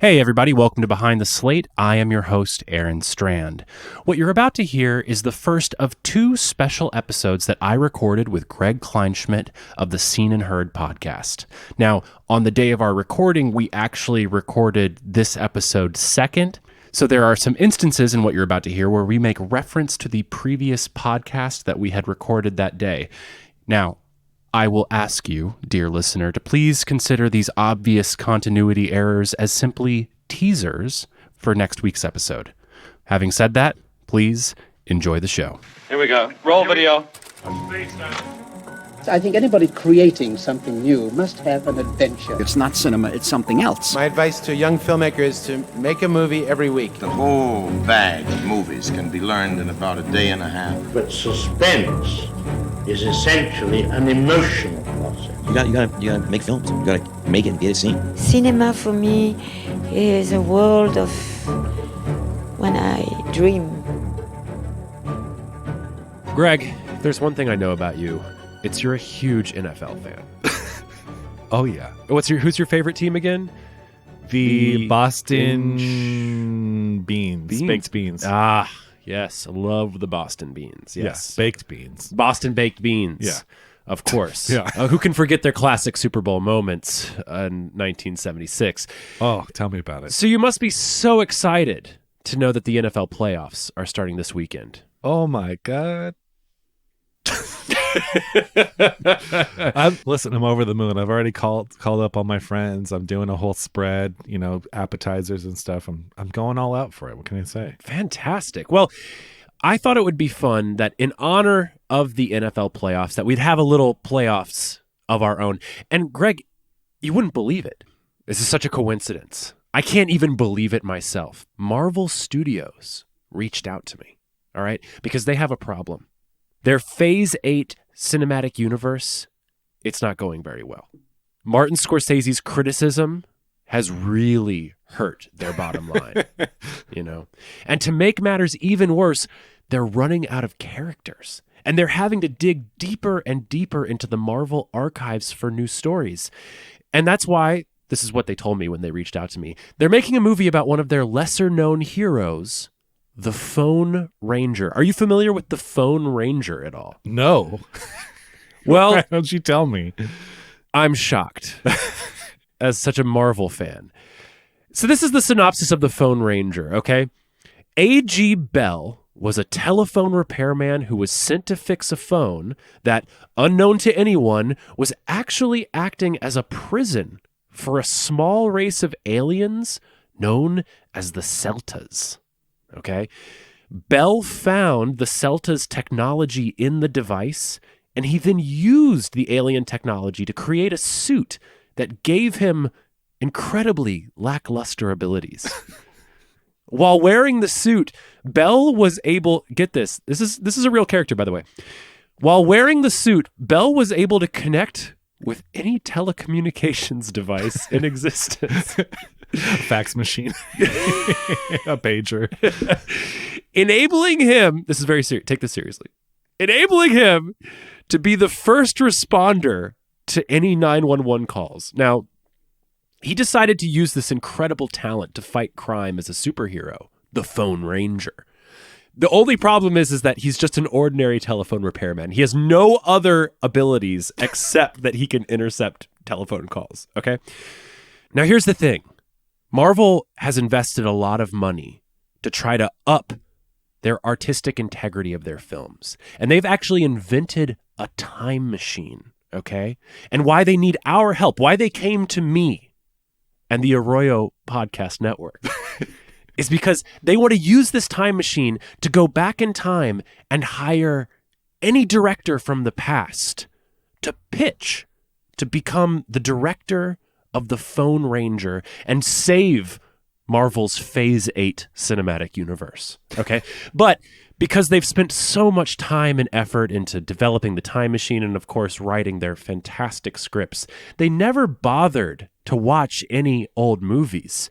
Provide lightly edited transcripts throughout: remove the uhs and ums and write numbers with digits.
Hey everybody, welcome to Behind the Slate. I am your host, Aaron Strand. What you're about to hear is the first of two special episodes that I recorded with Greg Kleinschmidt of the Seen and Heard podcast. Now, on the day of our recording, we actually recorded this episode second. So there are some instances in what you're about to hear where we make reference to the previous podcast that we had recorded that day. Now, I will ask you, dear listener, to please consider these obvious continuity errors as simply teasers for next week's episode. Having said that, please enjoy the show. Here we go. Roll video. I think anybody creating something new must have an adventure. It's not cinema, it's something else. My advice to a young filmmaker is to make a movie every week. The whole bag of movies can be learned in about a day and a half. But suspense is essentially an emotional process. You gotta make films. You gotta make it and get it seen. Cinema for me is a world of when I dream. Greg, if there's one thing I know about you, it's you're a huge NFL fan. Oh yeah. Who's your favorite team again? The Boston Beans. Baked beans. Ah, yes. I love the Boston beans. Yes. Baked beans. Boston baked beans. Yeah. Of course. Yeah. Who can forget their classic Super Bowl moments in 1976? Oh, tell me about it. So you must be so excited to know that the NFL playoffs are starting this weekend. Oh my God. Listen, I'm over the moon. I've already called up all my friends. I'm doing a whole spread, appetizers and stuff. I'm going all out for it. What can I say? Fantastic. Well, I thought it would be fun that in honor of the NFL playoffs, that we'd have a little playoffs of our own. And Greg, you wouldn't believe it. This is such a coincidence. I can't even believe it myself. Marvel Studios reached out to me, all right, because they have a problem. Their Phase 8 cinematic universe, it's not going very well. Martin Scorsese's criticism has really hurt their bottom line, And to make matters even worse, they're running out of characters. And they're having to dig deeper and deeper into the Marvel archives for new stories. And that's why, this is what they told me when they reached out to me, they're making a movie about one of their lesser-known heroes, the Phone Ranger. Are you familiar with the Phone Ranger at all? No. Well, why don't you tell me? I'm shocked as such a Marvel fan. So this is the synopsis of the Phone Ranger, okay? A.G. Bell was a telephone repairman who was sent to fix a phone that, unknown to anyone, was actually acting as a prison for a small race of aliens known as the Celtas. Okay. Bell found the Celta's technology in the device, and he then used the alien technology to create a suit that gave him incredibly lackluster abilities. While wearing the suit, Bell was able, get this is a real character, by the way. While wearing the suit, Bell was able to connect with any telecommunications device in existence. A fax machine. A pager. Enabling him, this is very serious, take this seriously, enabling him to be the first responder to any 911 calls. Now, he decided to use this incredible talent to fight crime as a superhero, the Phone Ranger. The only problem is that he's just an ordinary telephone repairman. He has no other abilities except that he can intercept telephone calls, okay? Now, here's the thing. Marvel has invested a lot of money to try to up their artistic integrity of their films. And they've actually invented a time machine, okay? And why they need our help, why they came to me and the Arroyo Podcast Network is because they want to use this time machine to go back in time and hire any director from the past to pitch to become the director of the Phone Ranger and save Marvel's Phase 8 cinematic universe. Okay? But because they've spent so much time and effort into developing the time machine and, of course, writing their fantastic scripts, they never bothered to watch any old movies.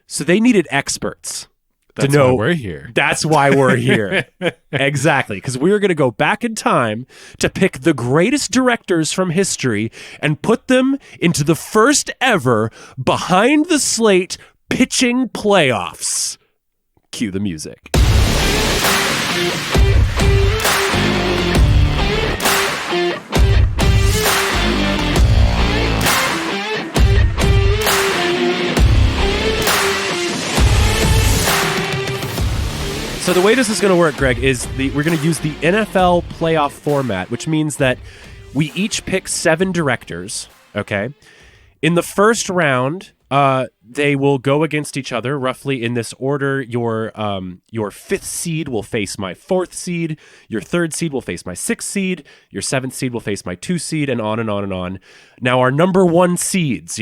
So they needed experts. That's to know why we're here. That's why we're here. Exactly. Because we're going to go back in time to pick the greatest directors from history and put them into the first ever Behind the Slate pitching playoffs. Cue the music. So the way this is going to work, Greg, is we're going to use the NFL playoff format, which means that we each pick 7 directors, okay? In the first round, they will go against each other roughly in this order. Your 5th seed will face my 4th seed. Your 3rd seed will face my 6th seed. Your 7th seed will face my 2 seed, and on and on and on. Now, our number 1 seeds,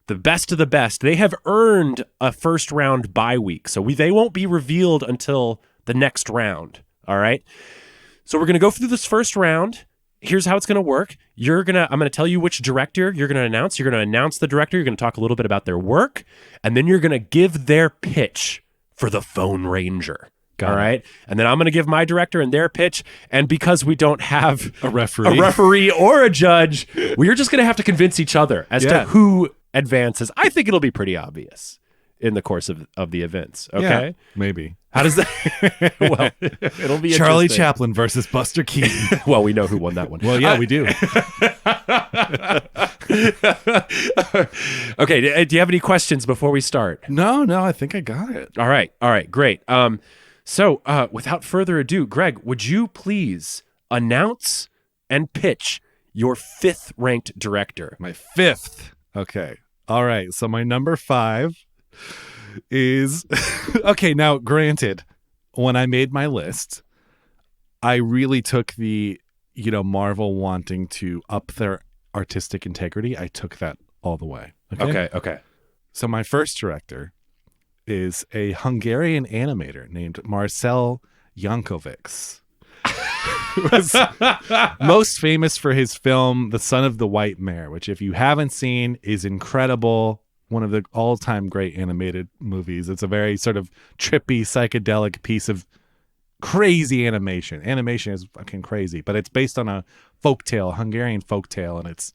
the best of the best, they have earned a first round bye week. So they won't be revealed until the next round. All right. So we're going to go through this first round. Here's how it's going to work. I'm going to tell you which director you're going to announce. You're going to announce the director. You're going to talk a little bit about their work, and then you're going to give their pitch for the Phone Ranger. All right. And then I'm going to give my director and their pitch. And because we don't have a referee or a judge, we're just going to have to convince each other as to who advances. I think it'll be pretty obvious in the course of the events. Okay. Yeah, maybe. How does that? Well, it'll be Charlie Chaplin versus Buster Keaton. Well, we know who won that one. Well, yeah, we do. Okay. Do you have any questions before we start? No, I think I got it. All right. Great. So without further ado, Greg, would you please announce and pitch your 5th ranked director? My 5th. Okay. All right. So my number 5 is okay. Now, granted, when I made my list, I really took the, Marvel wanting to up their artistic integrity. I took that all the way. Okay. So my first director is a Hungarian animator named Marcel Jankovics. Who was most famous for his film The Son of the White Mare, which, if you haven't seen, is incredible. One of the all-time great animated movies. It's a very sort of trippy, psychedelic piece of crazy animation. Animation is fucking crazy, but it's based on a folktale, a Hungarian folktale, and it's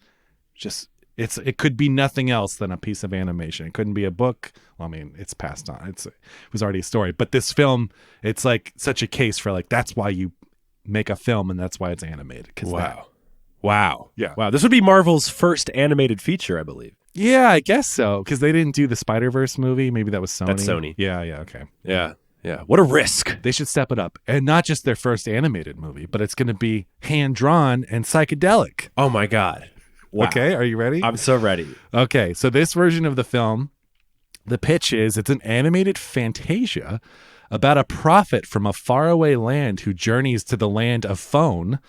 just it could be nothing else than a piece of animation. It couldn't be a book. Well, I mean, it's passed on. It was already a story, but this film, it's like such a case for like that's why you make a film and that's why it's animated. Wow. Yeah. Wow. This would be Marvel's first animated feature, I believe. Yeah, I guess so. Because they didn't do the Spider-Verse movie. Maybe that was Sony. That's Sony. Yeah. Okay. Yeah. What a risk. They should step it up. And not just their first animated movie, but it's going to be hand-drawn and psychedelic. Oh, my God. Wow. Okay, are you ready? I'm so ready. Okay, so this version of the film, the pitch is it's an animated fantasia about a prophet from a faraway land who journeys to the land of phone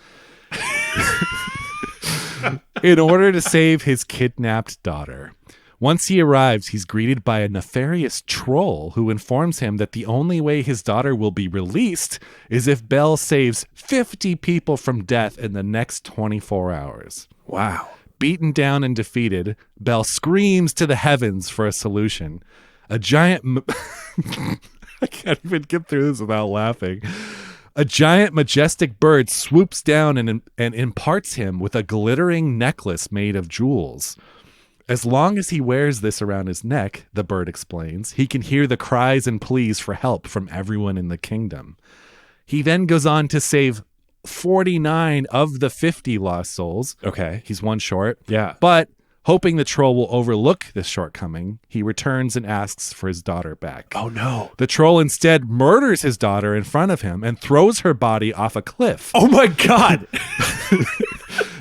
in order to save his kidnapped daughter. Once he arrives, he's greeted by a nefarious troll who informs him that the only way his daughter will be released is if Belle saves 50 people from death in the next 24 hours. Wow. Beaten down and defeated, Belle screams to the heavens for a solution. A giant... I can't even get through this without laughing. A giant, majestic bird swoops down and imparts him with a glittering necklace made of jewels. As long as he wears this around his neck, the bird explains, he can hear the cries and pleas for help from everyone in the kingdom. He then goes on to save 49 of the 50 lost souls. Okay. He's one short. Yeah. But hoping the troll will overlook this shortcoming, he returns and asks for his daughter back. Oh, no. The troll instead murders his daughter in front of him and throws her body off a cliff. Oh, my God.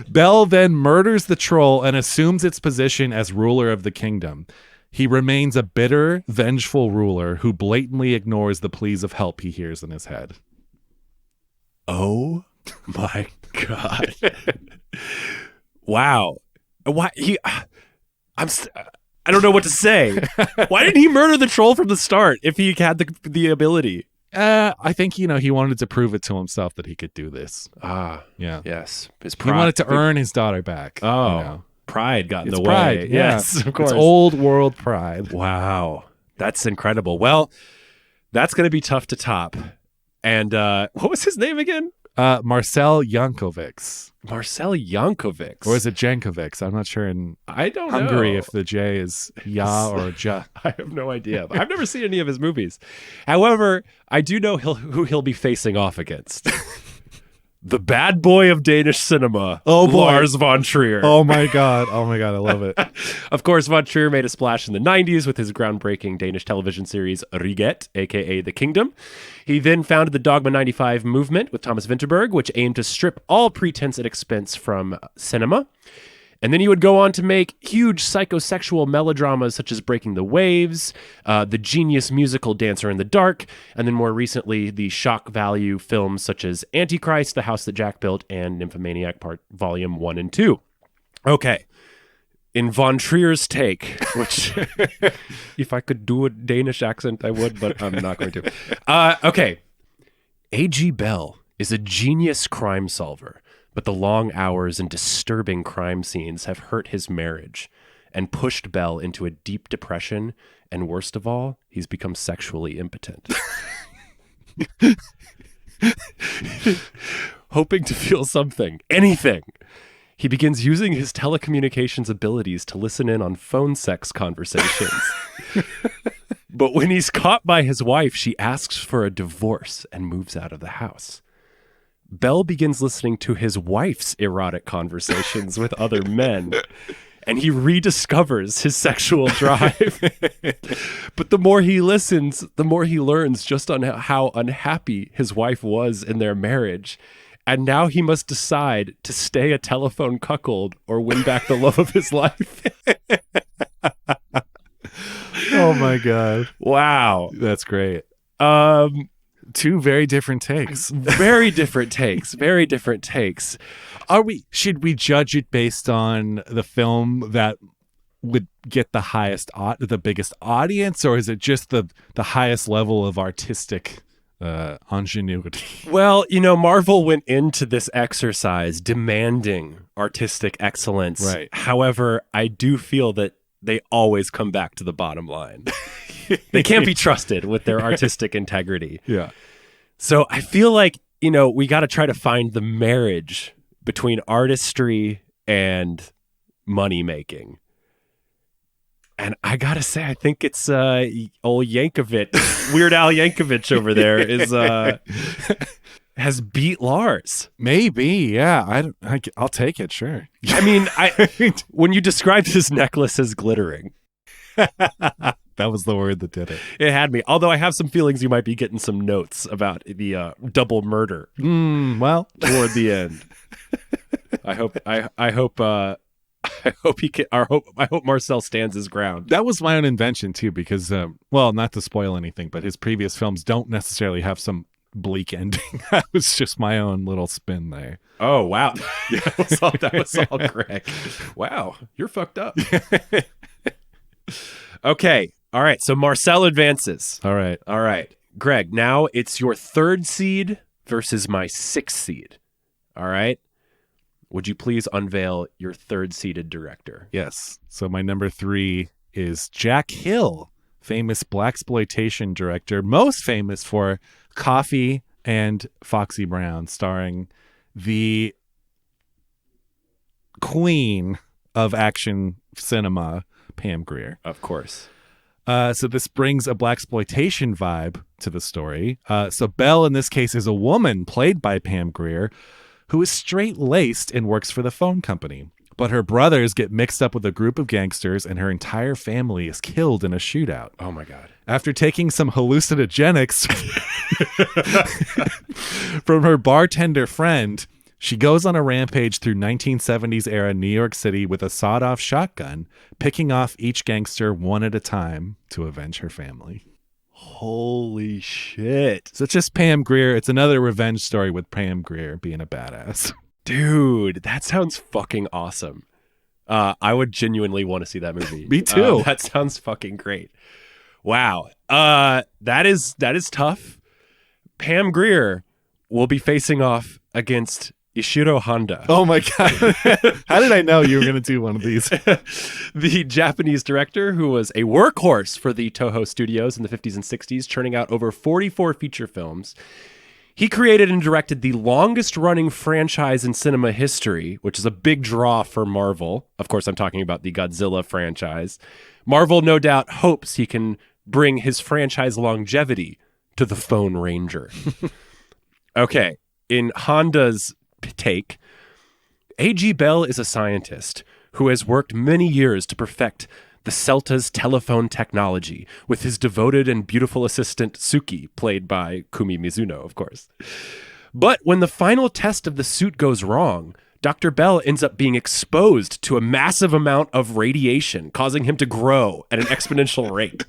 Belle then murders the troll and assumes its position as ruler of the kingdom. He remains a bitter, vengeful ruler who blatantly ignores the pleas of help he hears in his head. Oh my God. Wow. Why I don't know what to say. Why didn't he murder the troll from the start if he had the ability? I think, he wanted to prove it to himself that he could do this. Ah, yeah. Yes. He wanted to earn his daughter back. Oh, pride got in the pride, way. yeah. Yes, of course. It's old world pride. Wow. That's incredible. Well, that's going to be tough to top. And what was his name again? Marcel Yankovic. Marcel Yankovic. Or is it Jankovic? I'm not sure in I don't Hungary know. if the J is Ya or Ja. I have no idea. I've never seen any of his movies. However, I do know who he'll be facing off against. The bad boy of Danish cinema, Oh, boy. Lars von Trier. Oh my god, I love it. Of course, von Trier made a splash in the 90s with his groundbreaking Danish television series Riget, aka The Kingdom. He then founded the Dogma 95 movement with Thomas Vinterberg, which aimed to strip all pretense and expense from cinema. And then he would go on to make huge psychosexual melodramas such as Breaking the Waves, the genius musical Dancer in the Dark, and then more recently, the shock value films such as Antichrist, The House That Jack Built, and Nymphomaniac Volume 1 and 2. Okay. In Von Trier's take, which if I could do a Danish accent, I would, but I'm not going to. Okay. A.G. Bell is a genius crime solver. But the long hours and disturbing crime scenes have hurt his marriage and pushed Bell into a deep depression. And worst of all, he's become sexually impotent. Hoping to feel something, anything, he begins using his telecommunications abilities to listen in on phone sex conversations. But when he's caught by his wife, she asks for a divorce and moves out of the house. Bell begins listening to his wife's erotic conversations with other men, and he rediscovers his sexual drive. But the more he listens, the more he learns just on how unhappy his wife was in their marriage. And now he must decide to stay a telephone cuckold or win back the love of his life. Oh my god. Wow. That's great. Two very different takes. Very different takes. Very different takes. Should we judge it based on the film that would get the biggest audience, or is it just the highest level of artistic ingenuity? Well, Marvel went into this exercise demanding artistic excellence. Right. However, I do feel that they always come back to the bottom line. They can't be trusted with their artistic integrity. Yeah. So I feel like, we got to try to find the marriage between artistry and money making. And I got to say, I think it's old Yankovic, Weird Al Yankovic over there has beat Lars. Maybe, yeah. I'll take it, sure. I mean, when you described his necklace as glittering, that was the word that did it. It had me. Although I have some feelings you might be getting some notes about the double murder. Well, toward the end. I hope Marcel stands his ground. That was my own invention too, because not to spoil anything, but his previous films don't necessarily have some bleak ending. That was just my own little spin there. Oh wow. That was all Greg. Wow, you're fucked up. Okay. All right. So Marcel advances. All right. Greg, now it's your 3rd seed versus my 6th seed. All right. Would you please unveil your 3rd seeded director? Yes. So my number 3 is Jack Hill, famous blaxploitation director, most famous for Coffee and Foxy Brown, starring the queen of action cinema, Pam Grier. Of course. So this brings a blaxploitation vibe to the story. So Belle, in this case, is a woman played by Pam Grier who is straight-laced and works for the phone company. But her brothers get mixed up with a group of gangsters, and her entire family is killed in a shootout. Oh, my God. After taking some hallucinogenics from her bartender friend, she goes on a rampage through 1970s era New York City with a sawed-off shotgun, picking off each gangster one at a time to avenge her family. Holy shit. So it's just Pam Grier. It's another revenge story with Pam Grier being a badass. Dude, that sounds fucking awesome. I would genuinely want to see that movie. Me too. That sounds fucking great. Wow. That is tough. Pam Grier will be facing off against Ishiro Honda. Oh my God. How did I know you were going to do one of these? The Japanese director who was a workhorse for the Toho studios in the 50s and 60s, churning out over 44 feature films. He created and directed the longest-running franchise in cinema history, which is a big draw for Marvel. Of course, I'm talking about the Godzilla franchise. Marvel, no doubt, hopes he can bring his franchise longevity to the Phone Ranger. Okay, in Honda's take, A.G. Bell is a scientist who has worked many years to perfect the Celta's telephone technology with his devoted and beautiful assistant Suki, played by Kumi Mizuno, of course. But when the final test of the suit goes wrong, Dr. Bell ends up being exposed to a massive amount of radiation, causing him to grow at an exponential rate.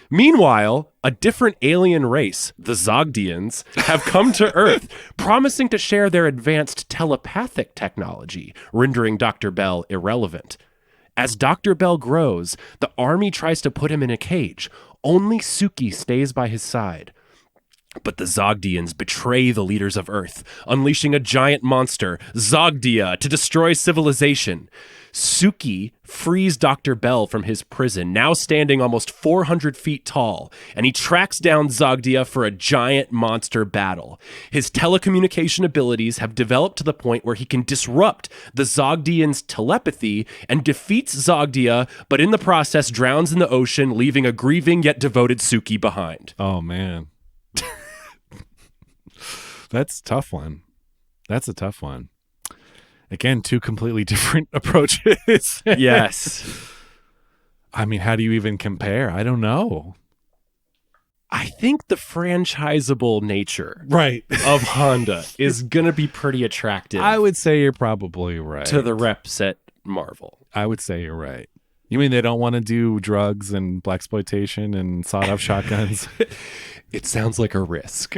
Meanwhile, a different alien race, the Zogdians, have come to Earth, promising to share their advanced telepathic technology, rendering Dr. Bell irrelevant. As Dr. Bell grows, the army tries to put him in a cage. Only Suki stays by his side. But the Zogdians betray the leaders of Earth, unleashing a giant monster, Zogdia, to destroy civilization. Suki frees Dr. Bell from his prison, now standing almost 400 feet tall, and he tracks down Zogdia for a giant monster battle. His telecommunication abilities have developed to the point where he can disrupt the Zogdians' telepathy and defeats Zogdia, but in the process drowns in the ocean, leaving a grieving yet devoted Suki behind. Oh, man. That's a tough one. That's a tough one. Again, two completely different approaches. Yes. I mean, how do you even compare? I don't know. I think the franchisable nature Right. of Honda is going to be pretty attractive. I would say you're probably right. To the reps at Marvel. I would say you're right. You mean they don't want to do drugs and blaxploitation and sawed-off shotguns? It sounds like a risk.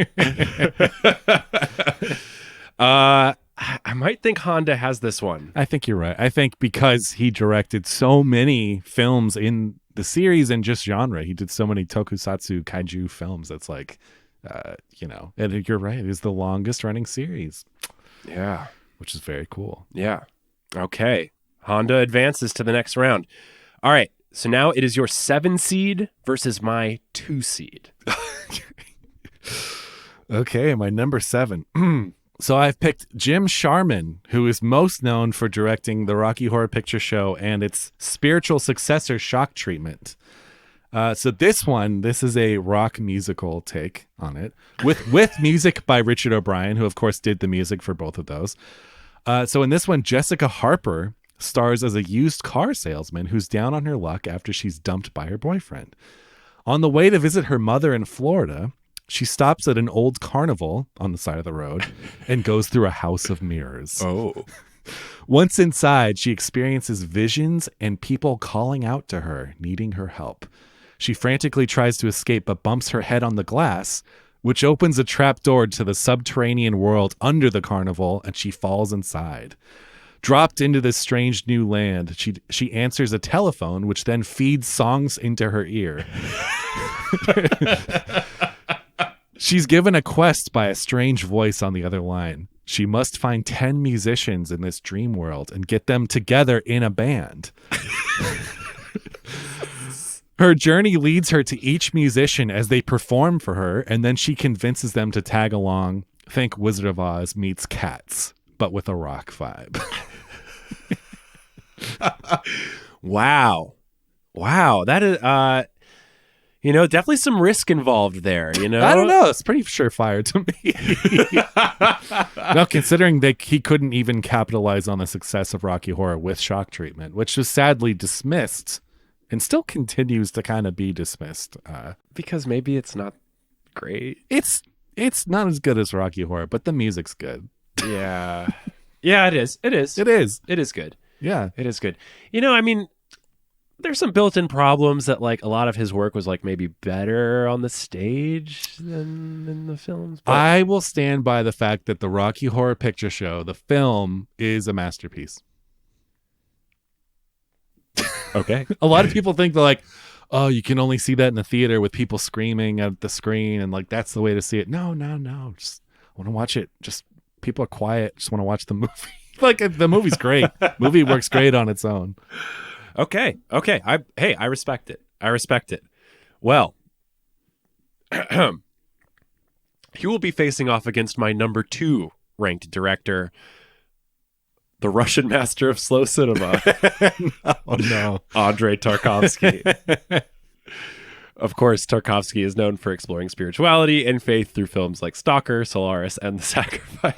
I might think Honda has this one. I think you're right. I think because he directed so many films in the series and just genre, he did so many tokusatsu kaiju films. That's like, and you're right. It is the longest running series. Yeah. Which is very cool. Yeah. Okay. Honda advances to the next round. All right. So now it is your 7 seed versus my 2 seed. Okay. My number 7. So I've picked Jim Sharman, who is most known for directing the Rocky Horror Picture Show and its spiritual successor, Shock Treatment. So this is a rock musical take on it, with music by Richard O'Brien, who of course did the music for both of those. So in this one, Jessica Harper stars as a used car salesman who's down on her luck after she's dumped by her boyfriend. On the way to visit her mother in Florida, she stops at an old carnival on the side of the road and goes through a house of mirrors. Oh. Once inside, she experiences visions and people calling out to her, needing her help. She frantically tries to escape, but bumps her head on the glass, which opens a trapdoor to the subterranean world under the carnival, and she falls inside. Dropped into this strange new land, she answers a telephone, which then feeds songs into her ear. She's given a quest by a strange voice on the other line. She must find 10 musicians in this dream world and get them together in a band. Her journey leads her to each musician as they perform for her, and then she convinces them to tag along. Think Wizard of Oz meets Cats, but with a rock vibe. Wow. That is, definitely some risk involved there, I don't know. It's pretty surefire to me. No, considering that he couldn't even capitalize on the success of Rocky Horror with Shock Treatment, which was sadly dismissed and still continues to kind of be dismissed. Because maybe it's not great. It's not as good as Rocky Horror, but the music's good. Yeah. Yeah, it is. It is good. Yeah. It is good. There's some built-in problems that like a lot of his work was like maybe better on the stage than in the films. But I will stand by the fact that the Rocky Horror Picture Show, the film, is a masterpiece. Okay. A lot of people think they're like, oh, you can only see that in the theater with people screaming at the screen and like that's the way to see it. No. Just want to watch it. Just people are quiet. Just want to watch the movie. Like the movie's great. Movie works great on its own. Okay. I respect it. Well, He will be facing off against my number 2 ranked director, the Russian master of slow cinema. Oh no. Andrei Tarkovsky. Of course, Tarkovsky is known for exploring spirituality and faith through films like Stalker, Solaris, and The Sacrifice.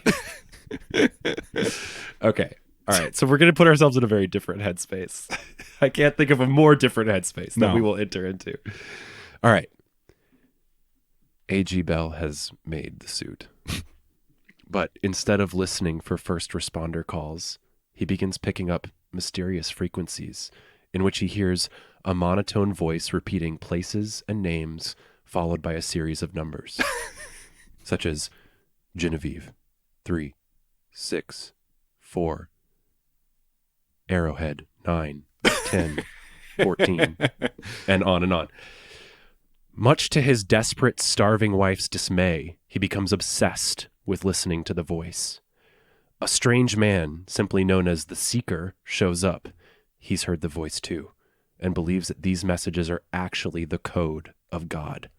Okay. All right. So we're going to put ourselves in a very different headspace. I can't think of a more different headspace that we will enter into. All right. A.G. Bell has made the suit. But instead of listening for first responder calls, he begins picking up mysterious frequencies in which he hears a monotone voice repeating places and names followed by a series of numbers, such as Genevieve, 3, 6, 4, Arrowhead, 9, 10, 14, and on and on. Much to his desperate, starving wife's dismay, he becomes obsessed with listening to the voice. A strange man, simply known as the Seeker, shows up. He's heard the voice too, and believes that these messages are actually the code of God.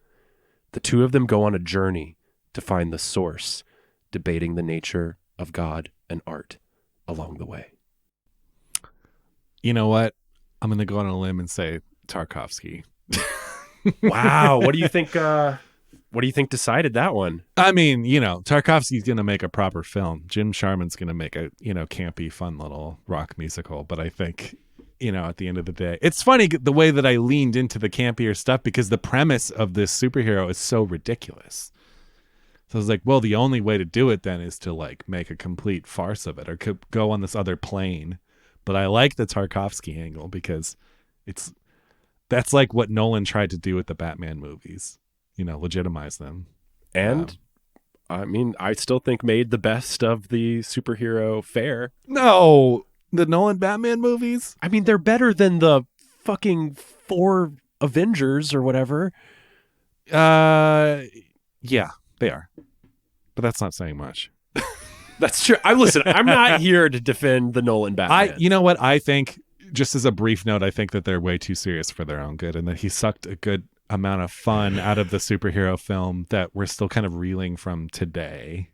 The two of them go on a journey to find the source, debating the nature of God and art along the way. You know what? I'm going to go on a limb and say Tarkovsky. Wow. What do you think? What do you think decided that one? I mean, Tarkovsky's going to make a proper film. Jim Sharman's going to make a, campy, fun little rock musical. But I think, at the end of the day, it's funny the way that I leaned into the campier stuff because the premise of this superhero is so ridiculous. So I was like, well, the only way to do it then is to like make a complete farce of it or go on this other plane. But I like the Tarkovsky angle because that's like what Nolan tried to do with the Batman movies, legitimize them. And I mean, I still think made the best of the superhero fare. No, the Nolan Batman movies? I mean, they're better than the fucking 4 Avengers or whatever. Yeah, they are. But that's not saying much. That's true. I'm not here to defend the Nolan Batman. You know what? I think, just as a brief note, I think that they're way too serious for their own good and that he sucked a good amount of fun out of the superhero film that we're still kind of reeling from today.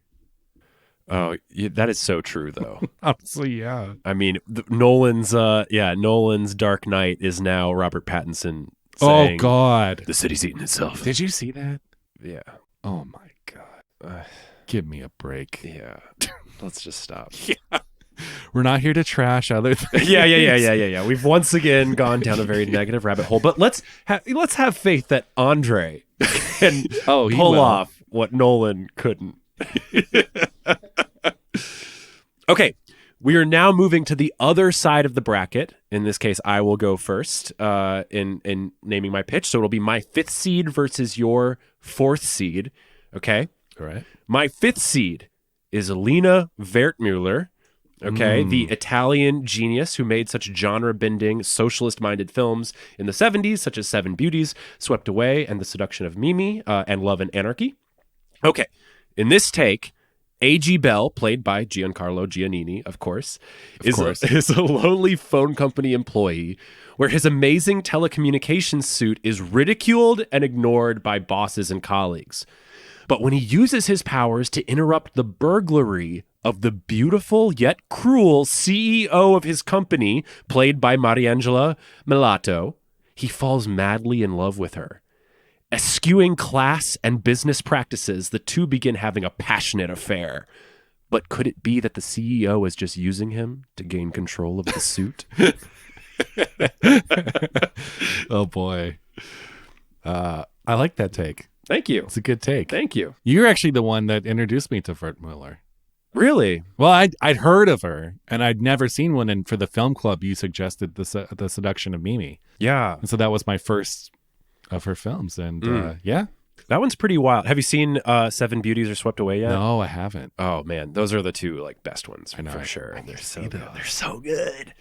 Oh, that is so true, though. Honestly, yeah. I mean, Nolan's Dark Knight is now Robert Pattinson saying, "Oh God, the city's eating itself." Did you see that? Yeah. Oh my God. Give me a break. Yeah. Let's just stop. Yeah. We're not here to trash other things. Yeah. We've once again gone down a very negative rabbit hole, but let's have faith that Andre can pull off what Nolan couldn't. Okay, we are now moving to the other side of the bracket. In this case, I will go first in naming my pitch. So it'll be my 5th seed versus your 4th seed. Okay? All right. My 5th seed is Lina Wertmüller. Okay, the Italian genius who made such genre-bending, socialist-minded films in the 70s, such as Seven Beauties, Swept Away, and The Seduction of Mimi, and Love and Anarchy. Okay, in this take, A.G. Bell, played by Giancarlo Giannini, of course, is a lowly phone company employee where his amazing telecommunications suit is ridiculed and ignored by bosses and colleagues. But when he uses his powers to interrupt the burglary of the beautiful yet cruel CEO of his company, played by Mariangela Melato, he falls madly in love with her. Eschewing class and business practices, the two begin having a passionate affair. But could it be that the CEO is just using him to gain control of the suit? Oh, boy. I like that take. Thank you. It's a good take. Thank you. You're actually the one that introduced me to Wertmüller. Really? Well, I'd heard of her, and I'd never seen one. And for the film club, you suggested the Seduction of Mimi. Yeah. And so that was my first of her films. And yeah. That one's pretty wild. Have you seen Seven Beauties or Swept Away yet? No, I haven't. Oh, man. Those are the two best ones, I know, for sure. They're so good. They're so good.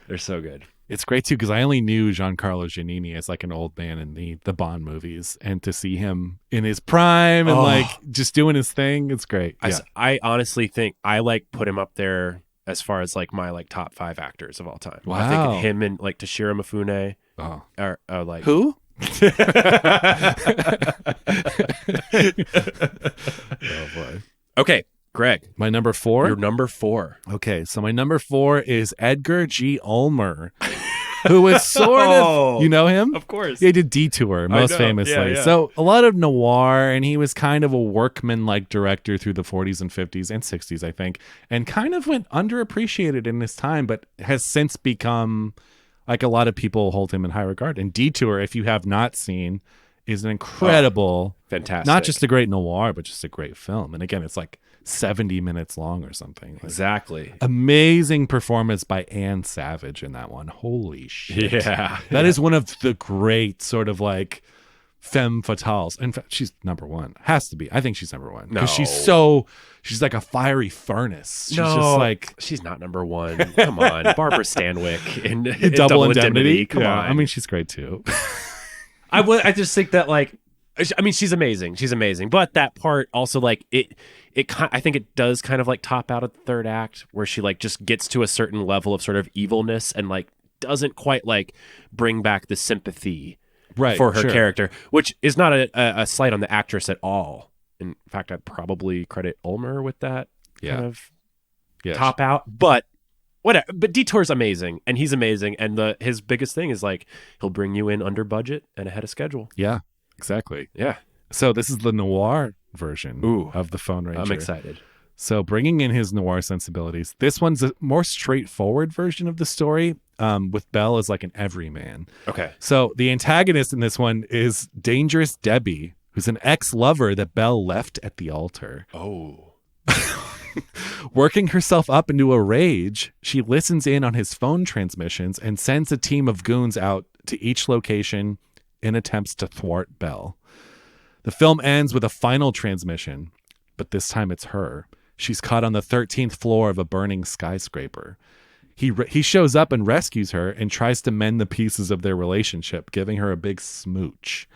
They're so good. It's great, too, because I only knew Giancarlo Giannini as like an old man in the Bond movies. And to see him in his prime and just doing his thing, it's great. Yeah. I honestly think I put him up there as far as my top 5 actors of all time. Wow. I think him and Toshiro Mifune. Oh. Are Who? Oh boy. Okay, Greg. My number 4? Your number 4. Okay, so my number 4 is Edgar G. Ulmer, who was sort of, you know him? Of course. He did Detour, most famously. Yeah. So a lot of noir, and he was kind of a workman-like director through the 40s and 50s and 60s, I think, and kind of went underappreciated in his time, but has since become, like, a lot of people hold him in high regard. And Detour, if you have not seen, is an incredible, fantastic, not just a great noir, but just a great film. And again, it's like 70 minutes long or something. Like, exactly. Amazing performance by Anne Savage in that one. Holy shit. Yeah. That is one of the great sort of like femme fatales. In fact, she's number 1. Has to be. I think she's number 1. Because she's like a fiery furnace. She's just like. She's not number 1. Come on. Barbara Stanwyck in Double Indemnity. Come on. I mean, she's great too. I just think that, like, I mean, she's amazing. She's amazing. But that part also, like, I think it does kind of like top out at the third act where she like just gets to a certain level of sort of evilness and like doesn't quite like bring back the sympathy for her character, which is not a slight on the actress at all. In fact, I'd probably credit Ulmer with that kind of top out. But whatever. But Detour's amazing, and he's amazing, and his biggest thing is like he'll bring you in under budget and ahead of schedule. Yeah, exactly. Yeah. So this is the noir version of the Phone Ranger. I'm excited. So bringing in his noir sensibilities, this one's a more straightforward version of the story, with Belle as like an everyman. Okay. So the antagonist in this one is Dangerous Debbie, who's an ex-lover that Belle left at the altar. Oh. Working herself up into a rage, she listens in on his phone transmissions and sends a team of goons out to each location in attempts to thwart Belle. The film ends with a final transmission, but this time it's her. She's caught on the 13th floor of a burning skyscraper. He shows up and rescues her and tries to mend the pieces of their relationship, giving her a big smooch.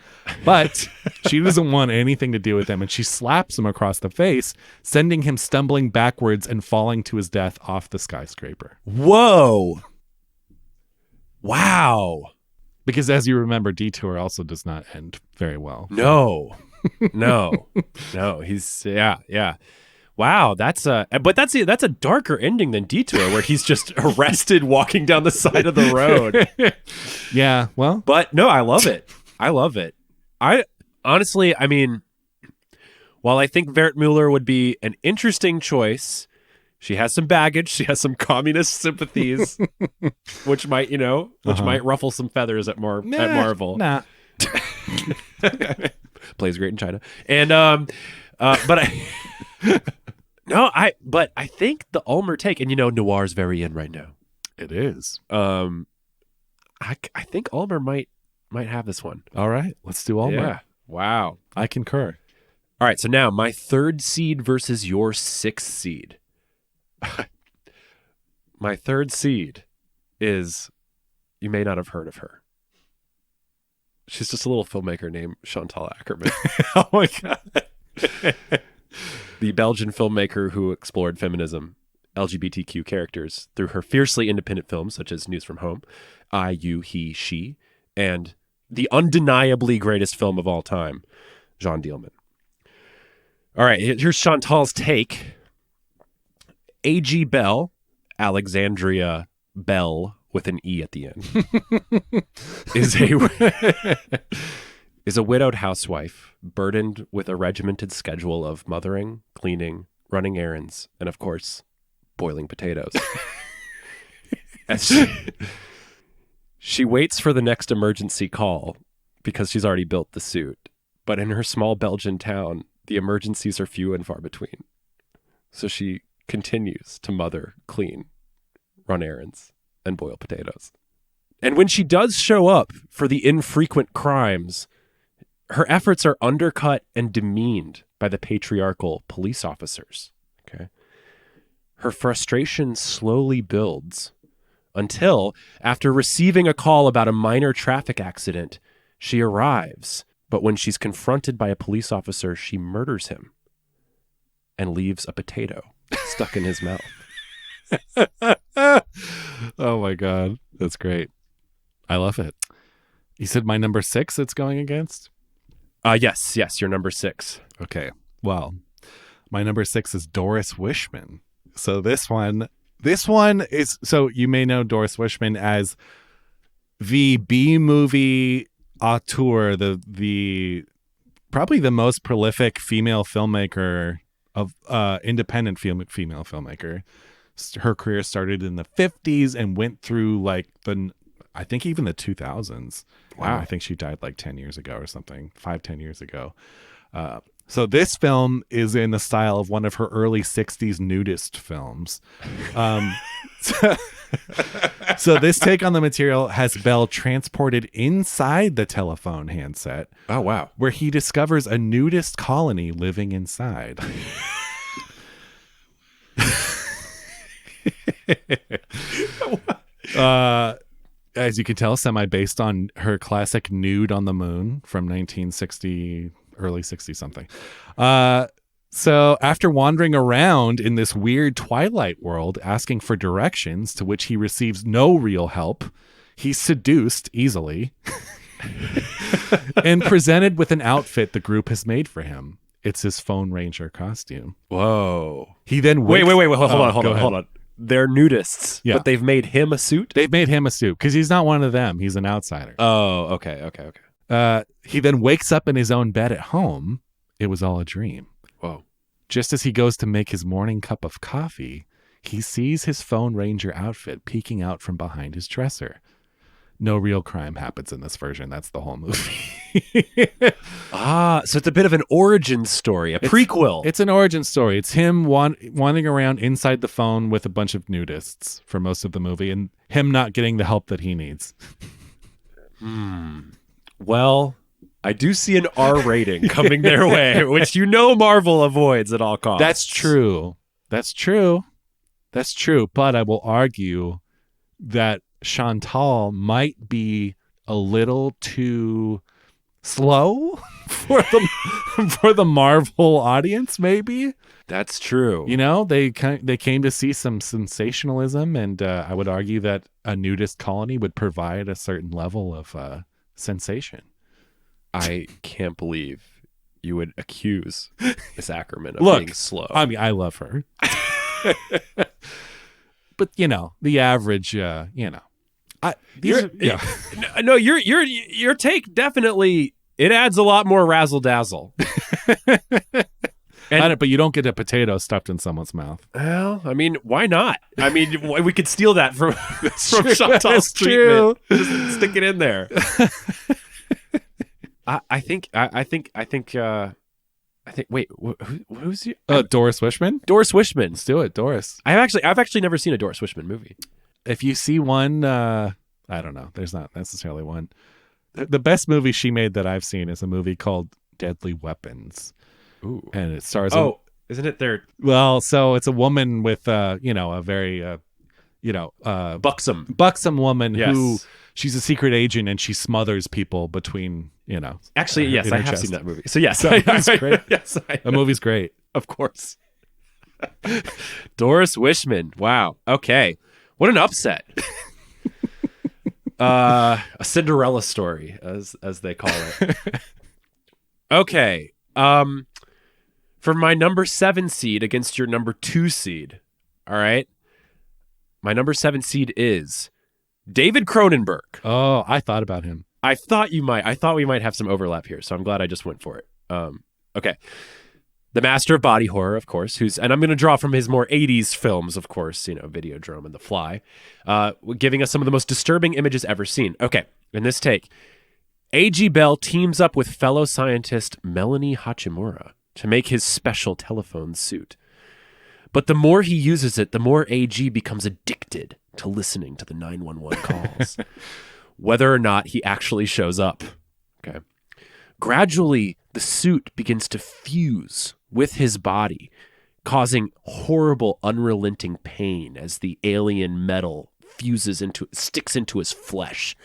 But she doesn't want anything to do with him, and she slaps him across the face, sending him stumbling backwards and falling to his death off the skyscraper. Whoa. Wow. Because as you remember, Detour also does not end very well. No. He's yeah. Wow, that's a darker ending than Detour, where he's just arrested walking down the side of the road. Yeah, well, but no, I love it. I honestly, I mean, while I think Wertmüller would be an interesting choice, she has some baggage. She has some communist sympathies, which might, might ruffle some feathers at Marvel. Nah. Plays great in China, and but I think the Ulmer take, and noir's very in right now. It is. I think Ulmer might have this one. All right, let's do Ulmer. Yeah. Wow. I concur. All right, so now my 3rd seed versus your 6th seed. My 3rd seed is, you may not have heard of her. She's just a little filmmaker named Chantal Akerman. Oh my God. The Belgian filmmaker who explored feminism, LGBTQ characters through her fiercely independent films such as News from Home, I, You, He, She, and the undeniably greatest film of all time, Jean Dielman. All right, here's Chantal's take. A.G. Bell, Alexandria Bell with an E at the end, is a widowed housewife burdened with a regimented schedule of mothering, cleaning, running errands, and of course, boiling potatoes. As she waits for the next emergency call because she's already built the suit. But in her small Belgian town, the emergencies are few and far between. So she continues to mother, clean, run errands, and boil potatoes. And when she does show up for the infrequent crimes, her efforts are undercut and demeaned by the patriarchal police officers. Okay. Her frustration slowly builds until, after receiving a call about a minor traffic accident, she arrives. But when she's confronted by a police officer, she murders him and leaves a potato stuck in his mouth. Oh my God. That's great. I love it. You said my number 6 it's going against? Yes, you're number 6. Okay. Well, my number 6 is Doris Wishman. So this one is, so you may know Doris Wishman as the B movie auteur, the probably the most prolific female filmmaker of independent female filmmaker. Her career started in the 50s and went through like I think even the 2000s. Wow. I think she died like 10 years ago or something, 5-10 years ago. So this film is in the style of one of her early 60s nudist films. So this take on the material has Bell transported inside the telephone handset. Oh, wow. Where he discovers a nudist colony living inside. As you can tell, semi-based on her classic Nude on the Moon from 1960, early 60 something. So after wandering around in this weird Twilight world asking for directions to which he receives no real help, he's seduced easily and presented with an outfit the group has made for him. It's his Phone Ranger costume. Whoa. He then wait, hold on. They're nudists, but they've made him a suit? They've made him a suit because he's not one of them. He's an outsider. Oh, okay. He then wakes up in his own bed at home. It was all a dream. Whoa. Just as he goes to make his morning cup of coffee, he sees his Phone Ranger outfit peeking out from behind his dresser. No real crime happens in this version. That's the whole movie. So it's a bit of an origin story, a prequel. It's an origin story. It's him wandering around inside the phone with a bunch of nudists for most of the movie and him not getting the help that he needs. Well, I do see an R rating coming their way, which Marvel avoids at all costs. That's true. But I will argue that Chantal might be a little too slow for the Marvel audience, maybe. That's true. They came to see some sensationalism, and I would argue that a nudist colony would provide a certain level of sensation. I can't believe you would accuse Miss Ackerman of being slow. I mean, I love her. But the average, your take definitely, it adds a lot more razzle dazzle. But you don't get a potato stuffed in someone's mouth. Well, I mean, why not? I mean, we could steal that from Chantal's treatment. Just stick it in there. I think. Wait, who's you? Doris Wishman. Doris Wishman. Let's do it, Doris. I've actually never seen a Doris Wishman movie. If you see one, I don't know. There's not necessarily one. The best movie she made that I've seen is a movie called Deadly Weapons. Ooh. And it stars. Isn't it their? Well, so it's a woman with a very buxom woman who she's a secret agent and she smothers people between Actually, yes, I have seen that movie. So yes, it's great. Yes, the movie's great, of course. Doris Wishman. Wow. Okay, what an upset. A Cinderella story, as they call it. Okay. For my number 7 seed against your number 2 seed. All right. My number 7 seed is David Cronenberg. Oh, I thought about him. I thought we might have some overlap here, so I'm glad I just went for it. Okay. The master of body horror, of course, and I'm going to draw from his more 80s films, of course, Videodrome and The Fly, giving us some of the most disturbing images ever seen. Okay. In this take, A.G. Bell teams up with fellow scientist Melanie Hachimura to make his special telephone suit. But the more he uses it, the more A.G. becomes addicted to listening to the 911 calls, whether or not he actually shows up. Okay. Gradually, the suit begins to fuse with his body, causing horrible, unrelenting pain as the alien metal sticks into his flesh.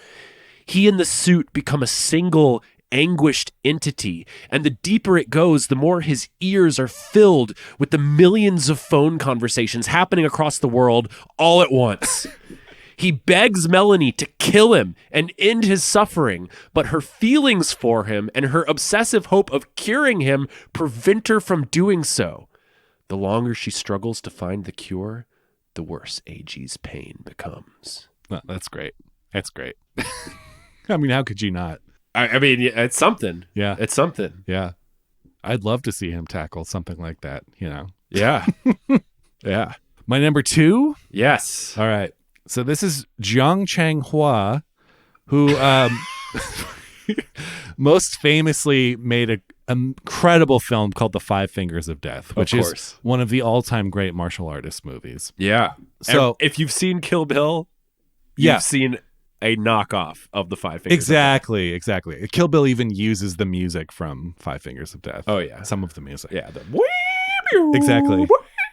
He and the suit become a single anguished entity, and the deeper it goes, the more his ears are filled with the millions of phone conversations happening across the world all at once. He begs Melanie to kill him and end his suffering, but her feelings for him and her obsessive hope of curing him prevent her from doing so. The longer she struggles to find the cure, the worse AG's pain becomes. Oh, that's great. That's great. I mean, how could you not? I mean, it's something. Yeah. It's something. Yeah. I'd love to see him tackle something like that, Yeah. Yeah. My number 2? Yes. All right. So this is Zhang Changhua, who most famously made an incredible film called The Five Fingers of Death, which is one of the all-time great martial artist movies. Yeah. So if you've seen Kill Bill, you've seen a knockoff of The Five Fingers Exactly. Kill Bill even uses the music from Five Fingers of Death. Oh, yeah. Some of the music. Yeah. Exactly.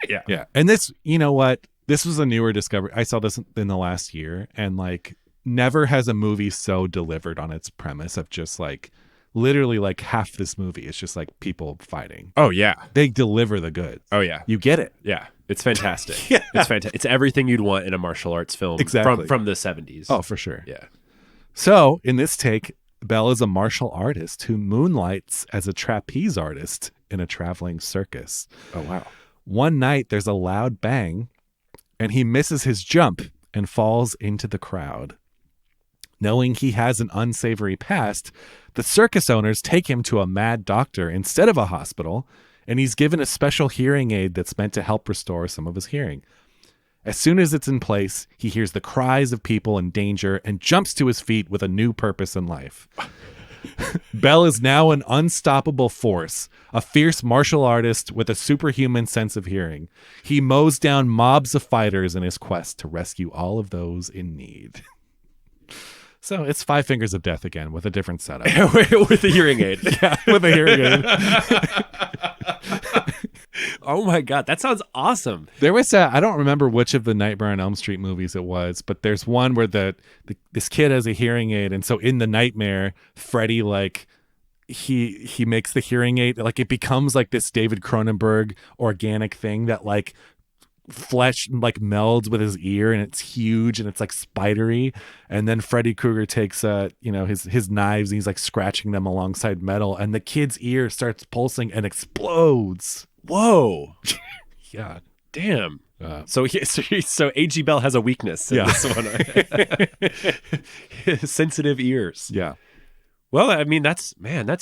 Yeah. Yeah. And this, you know what? This was a newer discovery. I saw this in the last year, and like never has a movie so delivered on its premise of just like literally like half this movie is just like people fighting. Oh, yeah. They deliver the goods. Oh, yeah. You get it. Yeah. It's fantastic. Yeah. It's fantastic. It's everything you'd want in a martial arts film from the 70s. Oh, for sure. Yeah. So in this take, Belle is a martial artist who moonlights as a trapeze artist in a traveling circus. Oh, wow. One night there's a loud bang and he misses his jump and falls into the crowd. Knowing he has an unsavory past, the circus owners take him to a mad doctor instead of a hospital, and he's given a special hearing aid that's meant to help restore some of his hearing. As soon as it's in place, he hears the cries of people in danger and jumps to his feet with a new purpose in life. Belle is now an unstoppable force, a fierce martial artist with a superhuman sense of hearing. He mows down mobs of fighters in his quest to rescue all of those in need. So it's Five Fingers of Death again with a different setup. With a hearing aid. Yeah, with a hearing aid. Oh my God, that sounds awesome. There was I don't remember which of the Nightmare on Elm Street movies it was, but there's one where this kid has a hearing aid, and so in the nightmare, Freddy like he makes the hearing aid like it becomes like this David Cronenberg organic thing that like flesh like melds with his ear, and it's huge and it's like spidery, and then Freddy Krueger takes his knives and he's like scratching them alongside metal, and the kid's ear starts pulsing and explodes. Whoa. Yeah. Damn. So A.G. Bell has a weakness in this one. Sensitive ears. Yeah. Well, I mean, that's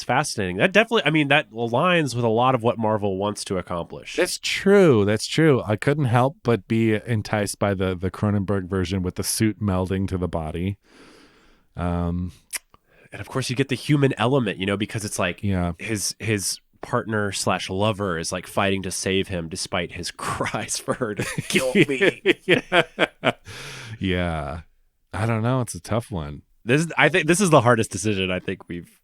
fascinating. That definitely, I mean, that aligns with a lot of what Marvel wants to accomplish. That's true. I couldn't help but be enticed by the Cronenberg version with the suit melding to the body. And of course you get the human element, because it's like his partner / lover is like fighting to save him despite his cries for her to kill me. Yeah. I don't know. It's a tough one. I think this is the hardest decision I think we've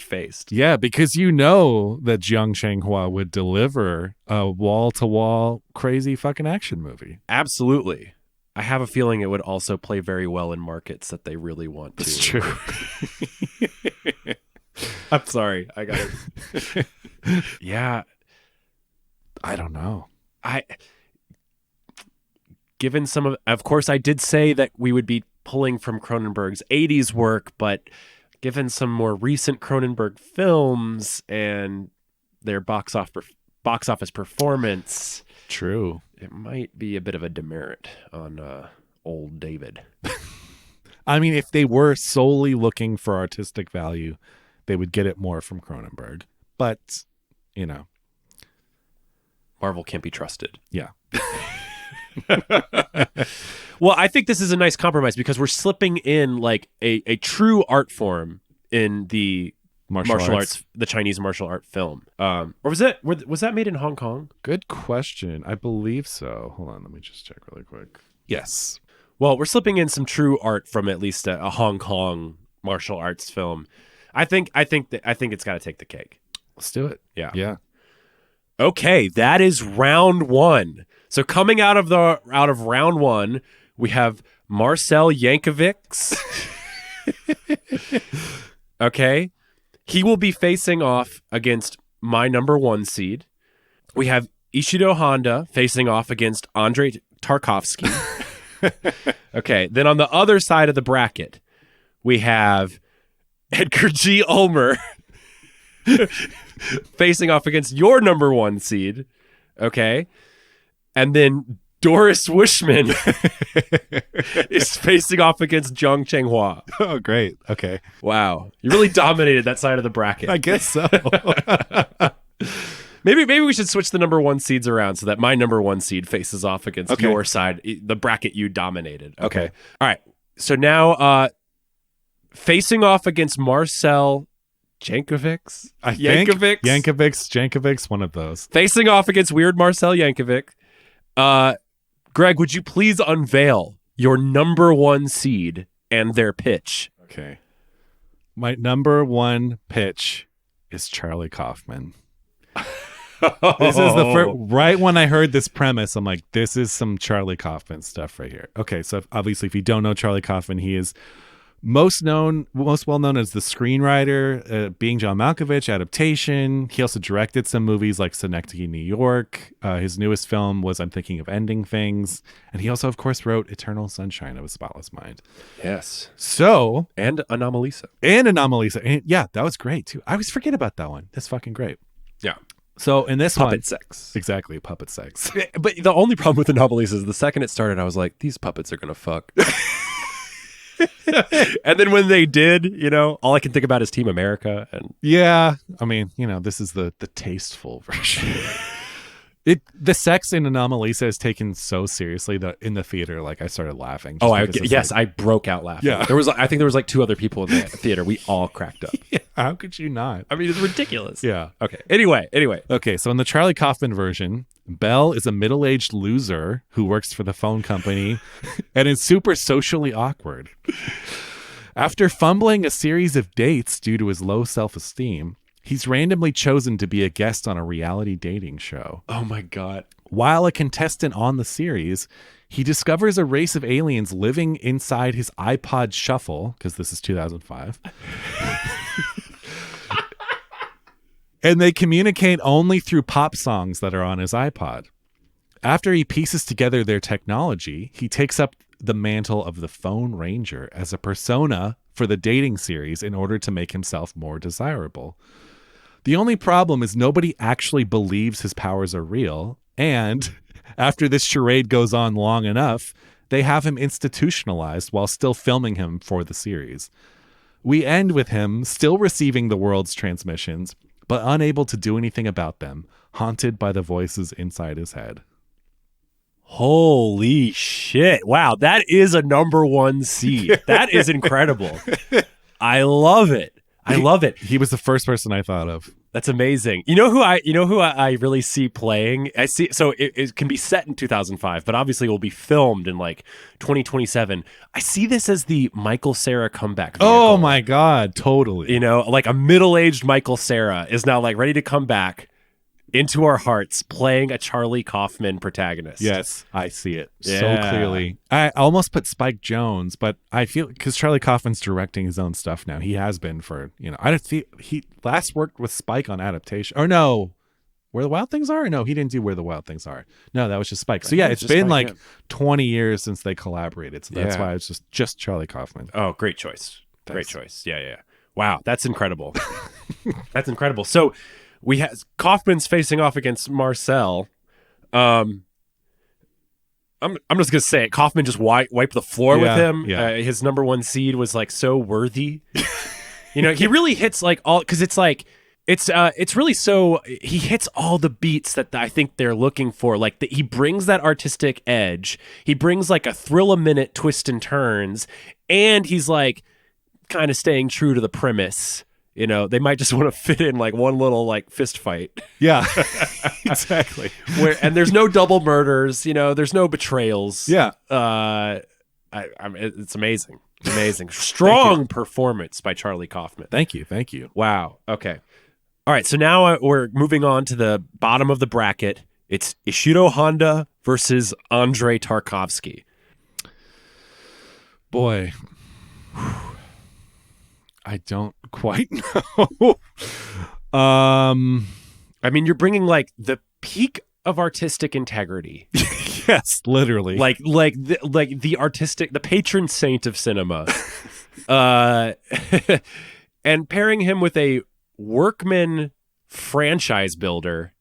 faced. Yeah, because that Jiang Changhua would deliver a wall-to-wall crazy fucking action movie. Absolutely. I have a feeling it would also play very well in markets that they really want to. It's true. I'm sorry. I got it. Yeah. I don't know. Given some of course, I did say that we would be pulling from Cronenberg's 80s work, but given some more recent Cronenberg films and their box office performance, true, it might be a bit of a demerit on old David. I mean, if they were solely looking for artistic value, they would get it more from Cronenberg. But, Marvel can't be trusted. Yeah. Well, I think this is a nice compromise because we're slipping in like a true art form in the martial arts, the Chinese martial art film. Or was that made in Hong Kong? Good question. I believe so. Hold on, let me just check really quick. Yes. Well, we're slipping in some true art from at least a Hong Kong martial arts film. I think it's got to take the cake. Let's do it. Yeah. Yeah. Okay, that is round one. So coming out of round one, we have Marcel Yankovic. Okay. He will be facing off against my number 1 seed. We have Ishido Honda facing off against Andrei Tarkovsky. Okay. Then on the other side of the bracket, we have Edgar G. Ulmer facing off against your number 1 seed. Okay. And then Doris Wishman is facing off against Zhang Chenghua. Oh, great. Okay. Wow. You really dominated that side of the bracket. I guess so. Maybe we should switch the number 1 seeds around so that my number 1 seed faces off against your side, the bracket you dominated. Okay. All right. So now facing off against Marcel Jankovic. Jankovic, one of those. Facing off against weird Marcel Yankovic. Greg, would you please unveil your number 1 seed and their pitch? Okay. My number 1 pitch is Charlie Kaufman. This is the first, right when I heard this premise, I'm like, this is some Charlie Kaufman stuff right here. Okay, so obviously, if you don't know Charlie Kaufman, he is most well known as the screenwriter, Being John Malkovich, adaptation. He also directed some movies like Synecdoche, New York. His newest film was I'm Thinking of Ending Things. And he also, of course, wrote Eternal Sunshine of a Spotless Mind. Yes. So. And Anomalisa. And yeah, that was great, too. I always forget about that one. That's fucking great. Yeah. So in this puppet sex. Exactly, puppet sex. But the only problem with Anomalisa is the second it started, I was like, these puppets are going to fuck. And then when they did, all I can think about is Team America. And yeah, I mean, this is the tasteful version. The sex in Anomalisa is taken so seriously that in the theater, like I started laughing. I broke out laughing. Yeah. I think there was like 2 other people in the theater. We all cracked up. Yeah, how could you not? I mean, it's ridiculous. Yeah. Okay. Anyway. Okay, so in the Charlie Kaufman version, Belle is a middle-aged loser who works for the phone company and is super socially awkward. After fumbling a series of dates due to his low self-esteem, he's randomly chosen to be a guest on a reality dating show. Oh my God. While a contestant on the series, he discovers a race of aliens living inside his iPod Shuffle, because this is 2005. And they communicate only through pop songs that are on his iPod. After he pieces together their technology, he takes up the mantle of the Phone Ranger as a persona for the dating series in order to make himself more desirable. The only problem is nobody actually believes his powers are real, and after this charade goes on long enough, they have him institutionalized while still filming him for the series. We end with him still receiving the world's transmissions, but unable to do anything about them, haunted by the voices inside his head. Holy shit. Wow, that is a number 1 seed. That is incredible. I love it. He was the first person I thought of. That's amazing. You know who I really see playing? I see. So it can be set in 2005, but obviously it will be filmed in like 2027. I see this as the Michael Cera comeback vehicle. Oh my God, totally. Like a middle-aged Michael Cera is now like ready to come back into our hearts, playing a Charlie Kaufman protagonist. Yes, I see it so clearly. I almost put Spike Jonze, but I feel because Charlie Kaufman's directing his own stuff now. He has been for, I don't think he last worked with Spike on adaptation. Or no, Where the Wild Things Are? Or no, he didn't do Where the Wild Things Are. No, that was just Spike. So yeah, it's been Spike, like 20 years since they collaborated. So that's why it's just Charlie Kaufman. Oh, great choice. Thanks. Great choice. Yeah. Wow, that's incredible. That's incredible. So we have Kaufman's facing off against Marcel. I'm just gonna say it. Kaufman just wiped the floor with him. Yeah. His number 1 seed was like so worthy. He really hits like all, because it's like it's really so, he hits all the beats that I think they're looking for. Like he brings that artistic edge. He brings like a thrill-a-minute twist and turns, and he's like kind of staying true to the premise. They might just want to fit in like one little like fist fight. Yeah, exactly. And there's no double murders. There's no betrayals. Yeah. It's amazing. Amazing. Strong performance by Charlie Kaufman. Thank you. Wow. Okay. All right. So now we're moving on to the bottom of the bracket. It's Ishiro Honda versus Andrei Tarkovsky. Boy. I don't quite know. I mean, you're bringing like the peak of artistic integrity Yes, literally. like the artistic, the patron saint of cinema. And pairing him with a workman franchise builder,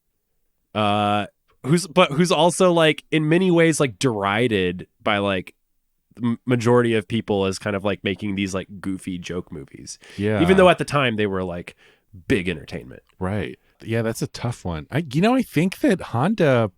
who's also like in many ways like derided by like the majority of people as kind of like making these like goofy joke movies. Yeah. Even though at the time they were like big entertainment. Right. Yeah, that's a tough one. I think that Honda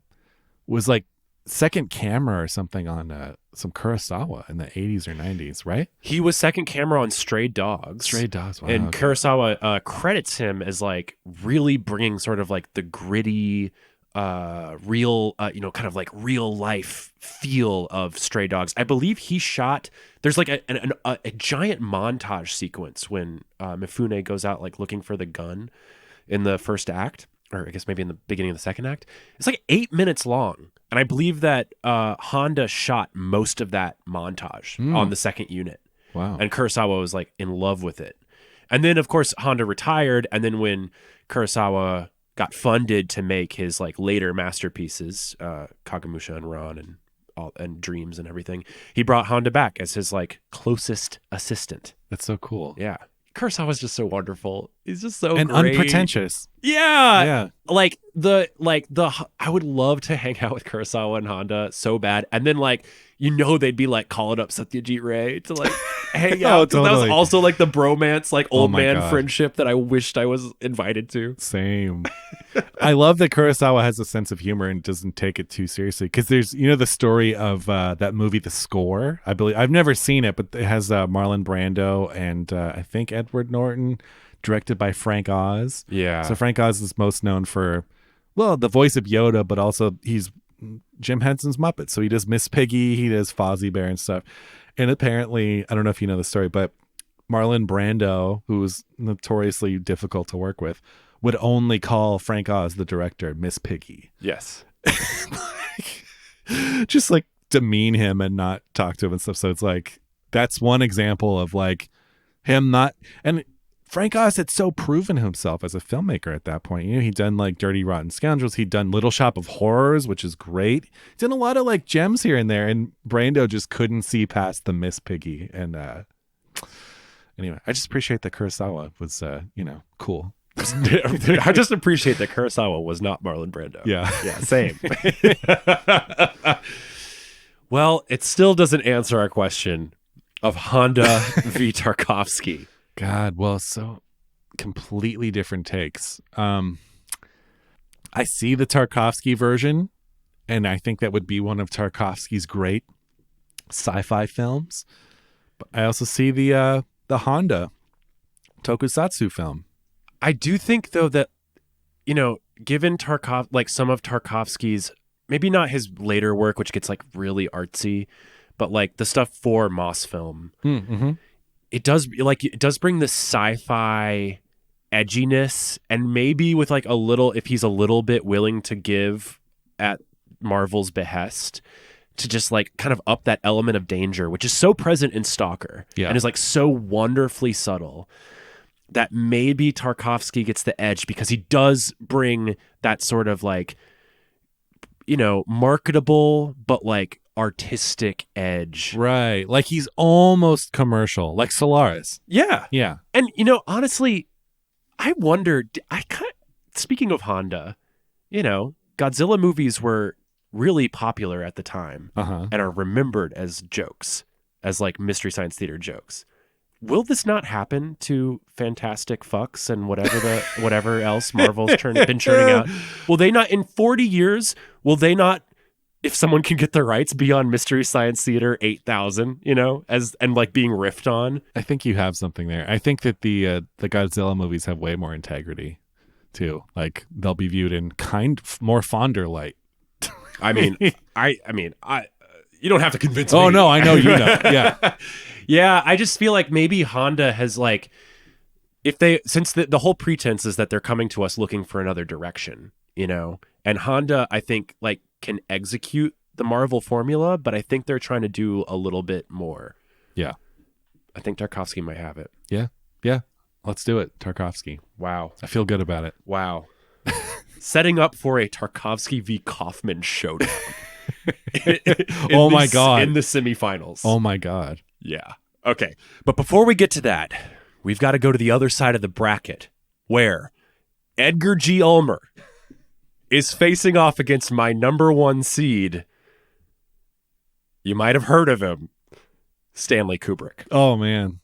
was like second camera or something on some Kurosawa in the 80s or 90s, right? He was second camera on Stray Dogs. Stray Dogs. Wow, And okay. Kurosawa credits him as like really bringing sort of like the gritty, real, kind of like real life feel of Stray Dogs. I believe he shot, there's like a giant montage sequence when Mifune goes out like looking for the gun in the first act, or I guess maybe in the beginning of the second act. It's like 8 minutes long. And I believe that Honda shot most of that montage on the second unit. Wow. And Kurosawa was like in love with it. And then of course Honda retired. And then when Kurosawa got funded to make his like later masterpieces, Kagemusha and Ran and Dreams and everything, he brought Honda back as his like closest assistant. That's so cool. Yeah. Kurosawa's just so wonderful. He's just so And great. unpretentious. Yeah. Yeah. Like I would love to hang out with Kurosawa and Honda so bad. And then like, they'd be like calling up Satyajit Ray to like hang out. 'Cause that was Totally. also like the bromance, like old my man God. friendship that I wished I was invited to. Same. I love that Kurosawa has a sense of humor and doesn't take it too seriously. Because there's, the story of that movie, The Score. I believe I've never seen it, but it has Marlon Brando and I think Edward Norton, directed by Frank Oz. Yeah. So Frank Oz is most known for, well, the voice of Yoda, but also he's Jim Henson's Muppet. So he does Miss Piggy, he does Fozzie Bear and stuff. And apparently, I don't know if you know the story, but Marlon Brando, who was notoriously difficult to work with, would only call Frank Oz, the director, Miss Piggy. Yes. Just like demean him and not talk to him and stuff. So it's like, that's one example of like him not, and Frank Oz had so proven himself as a filmmaker at that point. He'd done like Dirty Rotten Scoundrels. He'd done Little Shop of Horrors, which is great. He's done a lot of like gems here and there. And Brando just couldn't see past the Miss Piggy. And anyway, I just appreciate that Kurosawa was, cool. I just appreciate that Kurosawa was not Marlon Brando. Yeah. Yeah, same. Well, it still doesn't answer our question of Honda v. Tarkovsky. God, well, so completely different takes. I see the Tarkovsky version, and I think that would be one of Tarkovsky's great sci-fi films. But I also see the Honda tokusatsu film. I do think though that, given like some of Tarkovsky's, maybe not his later work, which gets like really artsy, but like the stuff for Moss Film, it does bring the sci-fi edginess, and maybe with like a little, if he's a little bit willing to give at Marvel's behest, to just like kind of up that element of danger, which is so present in Stalker and is like so wonderfully subtle, that maybe Tarkovsky gets the edge because he does bring that sort of like, marketable, but like artistic edge. Right. Like he's almost commercial, like Solaris. Yeah. Yeah. And, honestly, I wonder, speaking of Honda, Godzilla movies were really popular at the time and are remembered as jokes, as like Mystery Science Theater jokes. Will this not happen to Fantastic Fucks and whatever else Marvel's been churning out? Will they not, in 40 years, if someone can get the rights, be on Mystery Science Theater 8000, and like being riffed on? I think you have something there. I think that the Godzilla movies have way more integrity too. Like they'll be viewed in more fonder light. I mean, you don't have to convince me. Oh no, I know you know. Yeah. Yeah, I just feel like maybe Honda has like, since the whole pretense is that they're coming to us looking for another direction, and Honda, I think, like can execute the Marvel formula, but I think they're trying to do a little bit more. Yeah. I think Tarkovsky might have it. Yeah. Yeah. Let's do it. Tarkovsky. Wow. I feel good about it. Wow. Setting up for a Tarkovsky v. Kaufman showdown. Oh my God. In the semifinals. Oh my God. Yeah. Okay. But before we get to that, we've got to go to the other side of the bracket where Edgar G. Ulmer is facing off against my number one seed. You might have heard of him, Stanley Kubrick. Oh, man.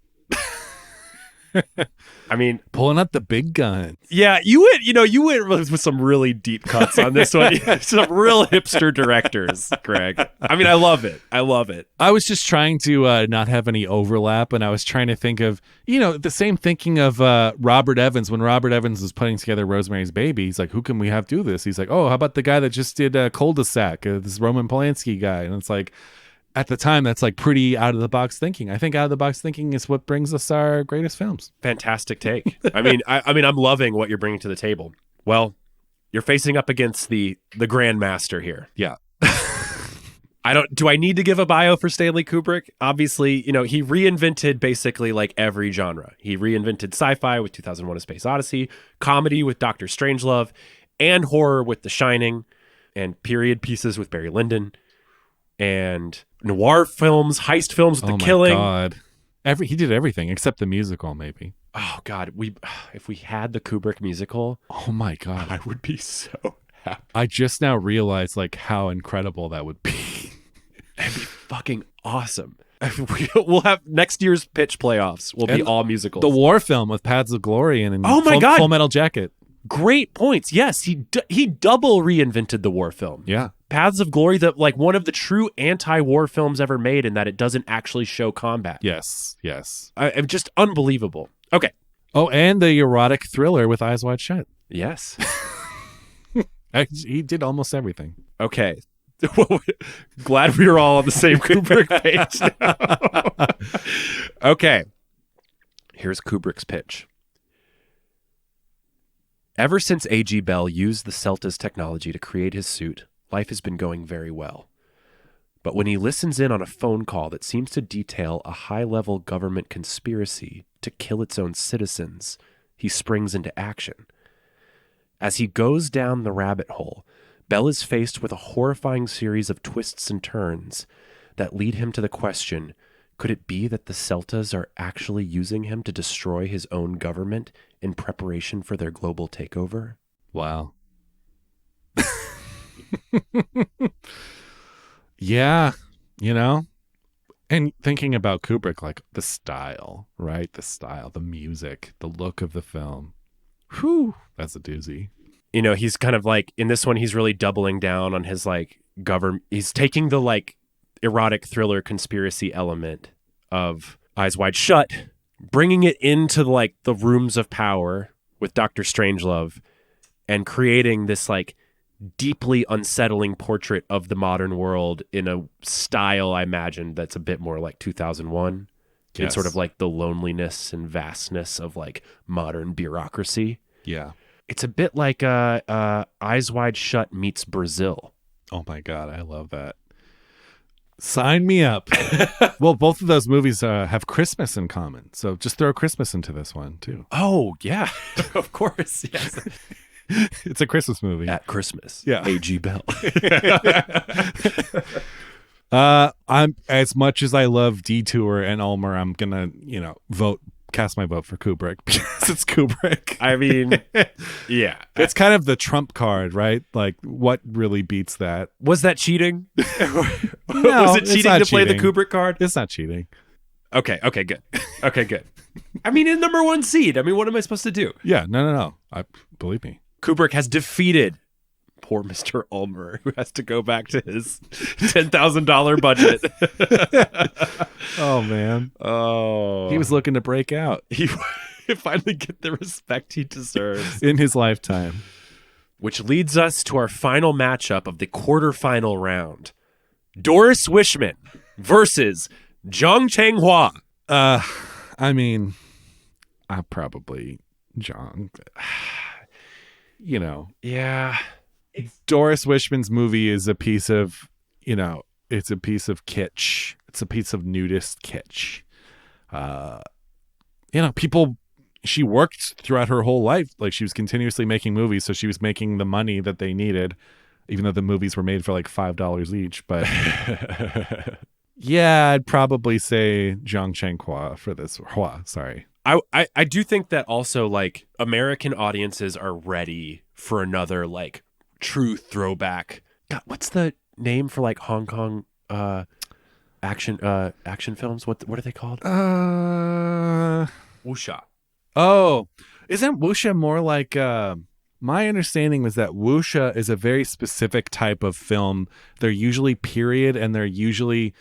I mean, pulling up the big guns. Yeah, you went with some really deep cuts on this one. Some real hipster directors, Greg. I mean, I love it. I was just trying to not have any overlap, and I was trying to think of, the same thinking of Robert Evans. When Robert Evans was putting together Rosemary's Baby, he's like, who can we have do this? He's like, oh, how about the guy that just did Cul-de-sac, this Roman Polanski guy? And it's like, at the time, that's like pretty out of the box thinking. I think out of the box thinking is what brings us our greatest films. Fantastic take. I mean, I'm loving what you're bringing to the table. Well, you're facing up against the grandmaster here. Yeah. Do I need to give a bio for Stanley Kubrick? Obviously, he reinvented basically like every genre. He reinvented sci-fi with 2001: A Space Odyssey, comedy with Dr. Strangelove, and horror with The Shining, and period pieces with Barry Lyndon, and noir films, heist films with The Killing. Oh my God. He did everything except the musical, maybe. Oh God, if we had the Kubrick musical, oh my God, I would be so happy. I just now realized like how incredible that would be. That'd be fucking awesome. We'll have next year's pitch playoffs will be all musicals. The war film with Paths of Glory and oh my God, Full Metal Jacket. Great points. Yes, he double reinvented the war film. Yeah. Paths of Glory, like one of the true anti-war films ever made, in that it doesn't actually show combat. Yes. Just unbelievable. Okay. Oh, and the erotic thriller with Eyes Wide Shut. Yes. He did almost everything. Okay. Glad we were all on the same Kubrick page now. Okay. Here's Kubrick's pitch. Ever since A.G. Bell used the Celta's technology to create his suit, life has been going very well. But when he listens in on a phone call that seems to detail a high-level government conspiracy to kill its own citizens, he springs into action. As he goes down the rabbit hole, Bell is faced with a horrifying series of twists and turns that lead him to the question, could it be that the Celtas are actually using him to destroy his own government in preparation for their global takeover? Wow. Yeah, and thinking about Kubrick, like the style, right? The style, the music, the look of the film. Whew, that's a doozy. He's kind of like, in this one, he's really doubling down on his like government. He's taking the like erotic thriller conspiracy element of Eyes Wide Shut, bringing it into like the rooms of power with Dr. Strangelove, and creating this like deeply unsettling portrait of the modern world in a style, I imagine, that's a bit more like 2001. Yes. It's sort of like the loneliness and vastness of like modern bureaucracy. Yeah. It's a bit like Eyes Wide Shut meets Brazil. Oh my God, I love that. Sign me up. Well, both of those movies have Christmas in common, so just throw Christmas into this one too. Oh yeah, of course. Yes. It's a Christmas movie. At Christmas. Yeah. A.G. Bell. I'm, as much as I love Detour and Ulmer, I'm gonna, cast my vote for Kubrick because it's Kubrick. I mean, yeah. It's kind of the trump card, right? Like, what really beats that? Was that cheating? No, was it it's cheating not to play the cheating. Kubrick card? It's not cheating. Okay, good. Okay, good. I mean, in number one seed. I mean, what am I supposed to do? Yeah, no. Believe me. Kubrick has defeated poor Mr. Ulmer, who has to go back to his $10,000 budget. Oh, man. Oh. He was looking to break out. He finally get the respect he deserves. In his lifetime. Which leads us to our final matchup of the quarterfinal round. Doris Wishman versus Zhang Changhua. I mean, I probably Zhang. Yeah. Doris Wishman's movie is a piece of, it's a piece of kitsch. It's a piece of nudist kitsch. She worked throughout her whole life. Like, she was continuously making movies, so she was making the money that they needed. even though the movies were made for like $5 each. But yeah, I'd probably say Zhang Chenghua for this. Hua, sorry. I do think that also like American audiences are ready for another like true throwback. God, what's the name for like Hong Kong action films? What are they called? Wuxia. Oh, isn't wuxia more like my understanding was that wuxia is a very specific type of film. They're usually period, and they're usually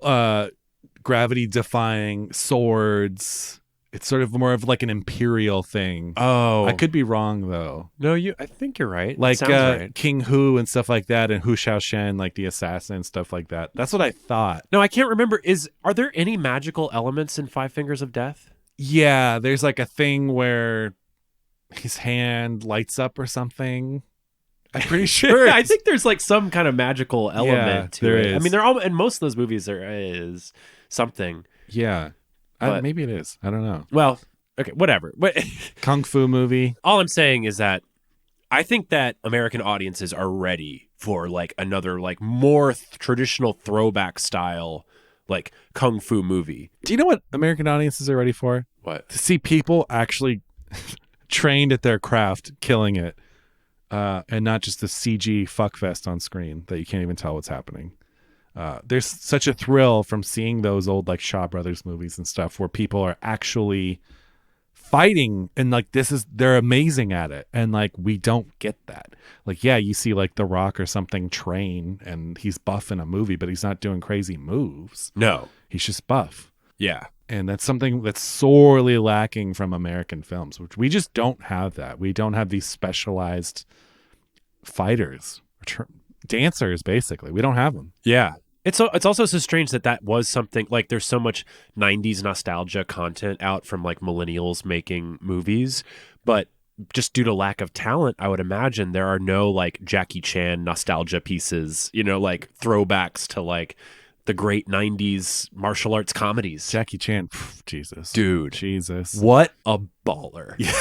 gravity defying swords. It's sort of more of like an imperial thing. Oh, I could be wrong though. No, I think you're right. Like Sounds right. King Hu and stuff like that, and Hu Shaoshen, like the assassin and stuff like that. That's what I thought. No, I can't remember. Are there any magical elements in Five Fingers of Death? Yeah, there's like a thing where his hand lights up or something. I'm pretty sure. I think there's like some kind of magical element to there it. is. I mean, they're all in most of those movies. There is something. Yeah. But- Maybe it is. I don't know. Well, okay, whatever. But Kung Fu movie. all I'm saying is that I think that American audiences are ready for like another like more traditional throwback style like kung fu movie. Do you know what American audiences are ready for? What? To see people actually trained at their craft killing it, and not just the CG fuckfest on screen that you can't even tell what's happening. There's such a thrill from seeing those old like Shaw Brothers movies and stuff where people are actually fighting, and like they're amazing at it, and like we don't get that. Like, yeah, you see like The Rock or something train, and he's buff in a movie, but he's not doing crazy moves. No. He's just buff. Yeah. And that's something that's sorely lacking from American films, which we just don't have that. We don't have these specialized fighters, dancers, basically. We don't have them. Yeah. It's also so strange that was something like there's so much 90s nostalgia content out from like millennials making movies, but just due to lack of talent, I would imagine there are no like Jackie Chan nostalgia pieces, like throwbacks to like the great 90s martial arts comedies. Jackie Chan, Jesus. Dude. Jesus. What a baller. Yeah.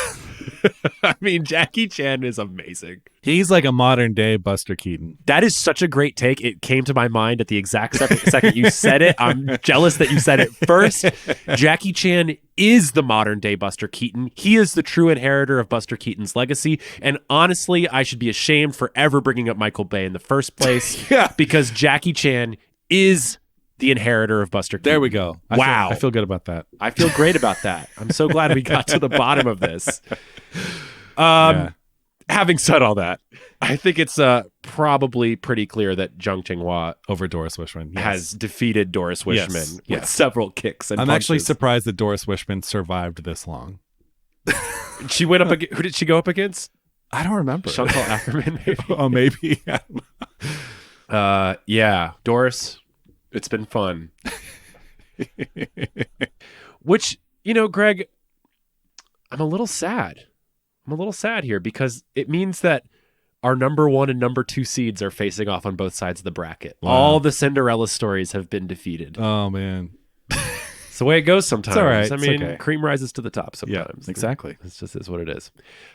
I mean, Jackie Chan is amazing. He's like a modern day Buster Keaton. That is such a great take. It came to my mind at the exact second you said it. I'm jealous that you said it first. Jackie Chan is the modern day Buster Keaton. He is the true inheritor of Buster Keaton's legacy. And honestly, I should be ashamed for ever bringing up Michael Bay in the first place. Yeah. Because Jackie Chan is the inheritor of Buster Keaton. There we go. Wow. I feel good about that. I feel great about that. I'm so glad we got to the bottom of this. Yeah. Having said all that, I think it's probably pretty clear that Zhang Chenghua Over Doris Wishman. Yes. has defeated Doris Wishman with Yes. several kicks and I'm punches. actually surprised that Doris Wishman survived this long. She went up against, who did she go up against? I don't remember. Chantal Ackerman, maybe. Oh, maybe. Yeah, Doris, it's been fun. Which, Greg, I'm a little sad. I'm a little sad here because it means that our number 1 and number 2 seeds are facing off on both sides of the bracket. Wow. All the Cinderella stories have been defeated. Oh, man. It's the way it goes sometimes. It's all right. I It's mean, okay. cream rises to the top sometimes. Yeah, exactly. It just is what it is.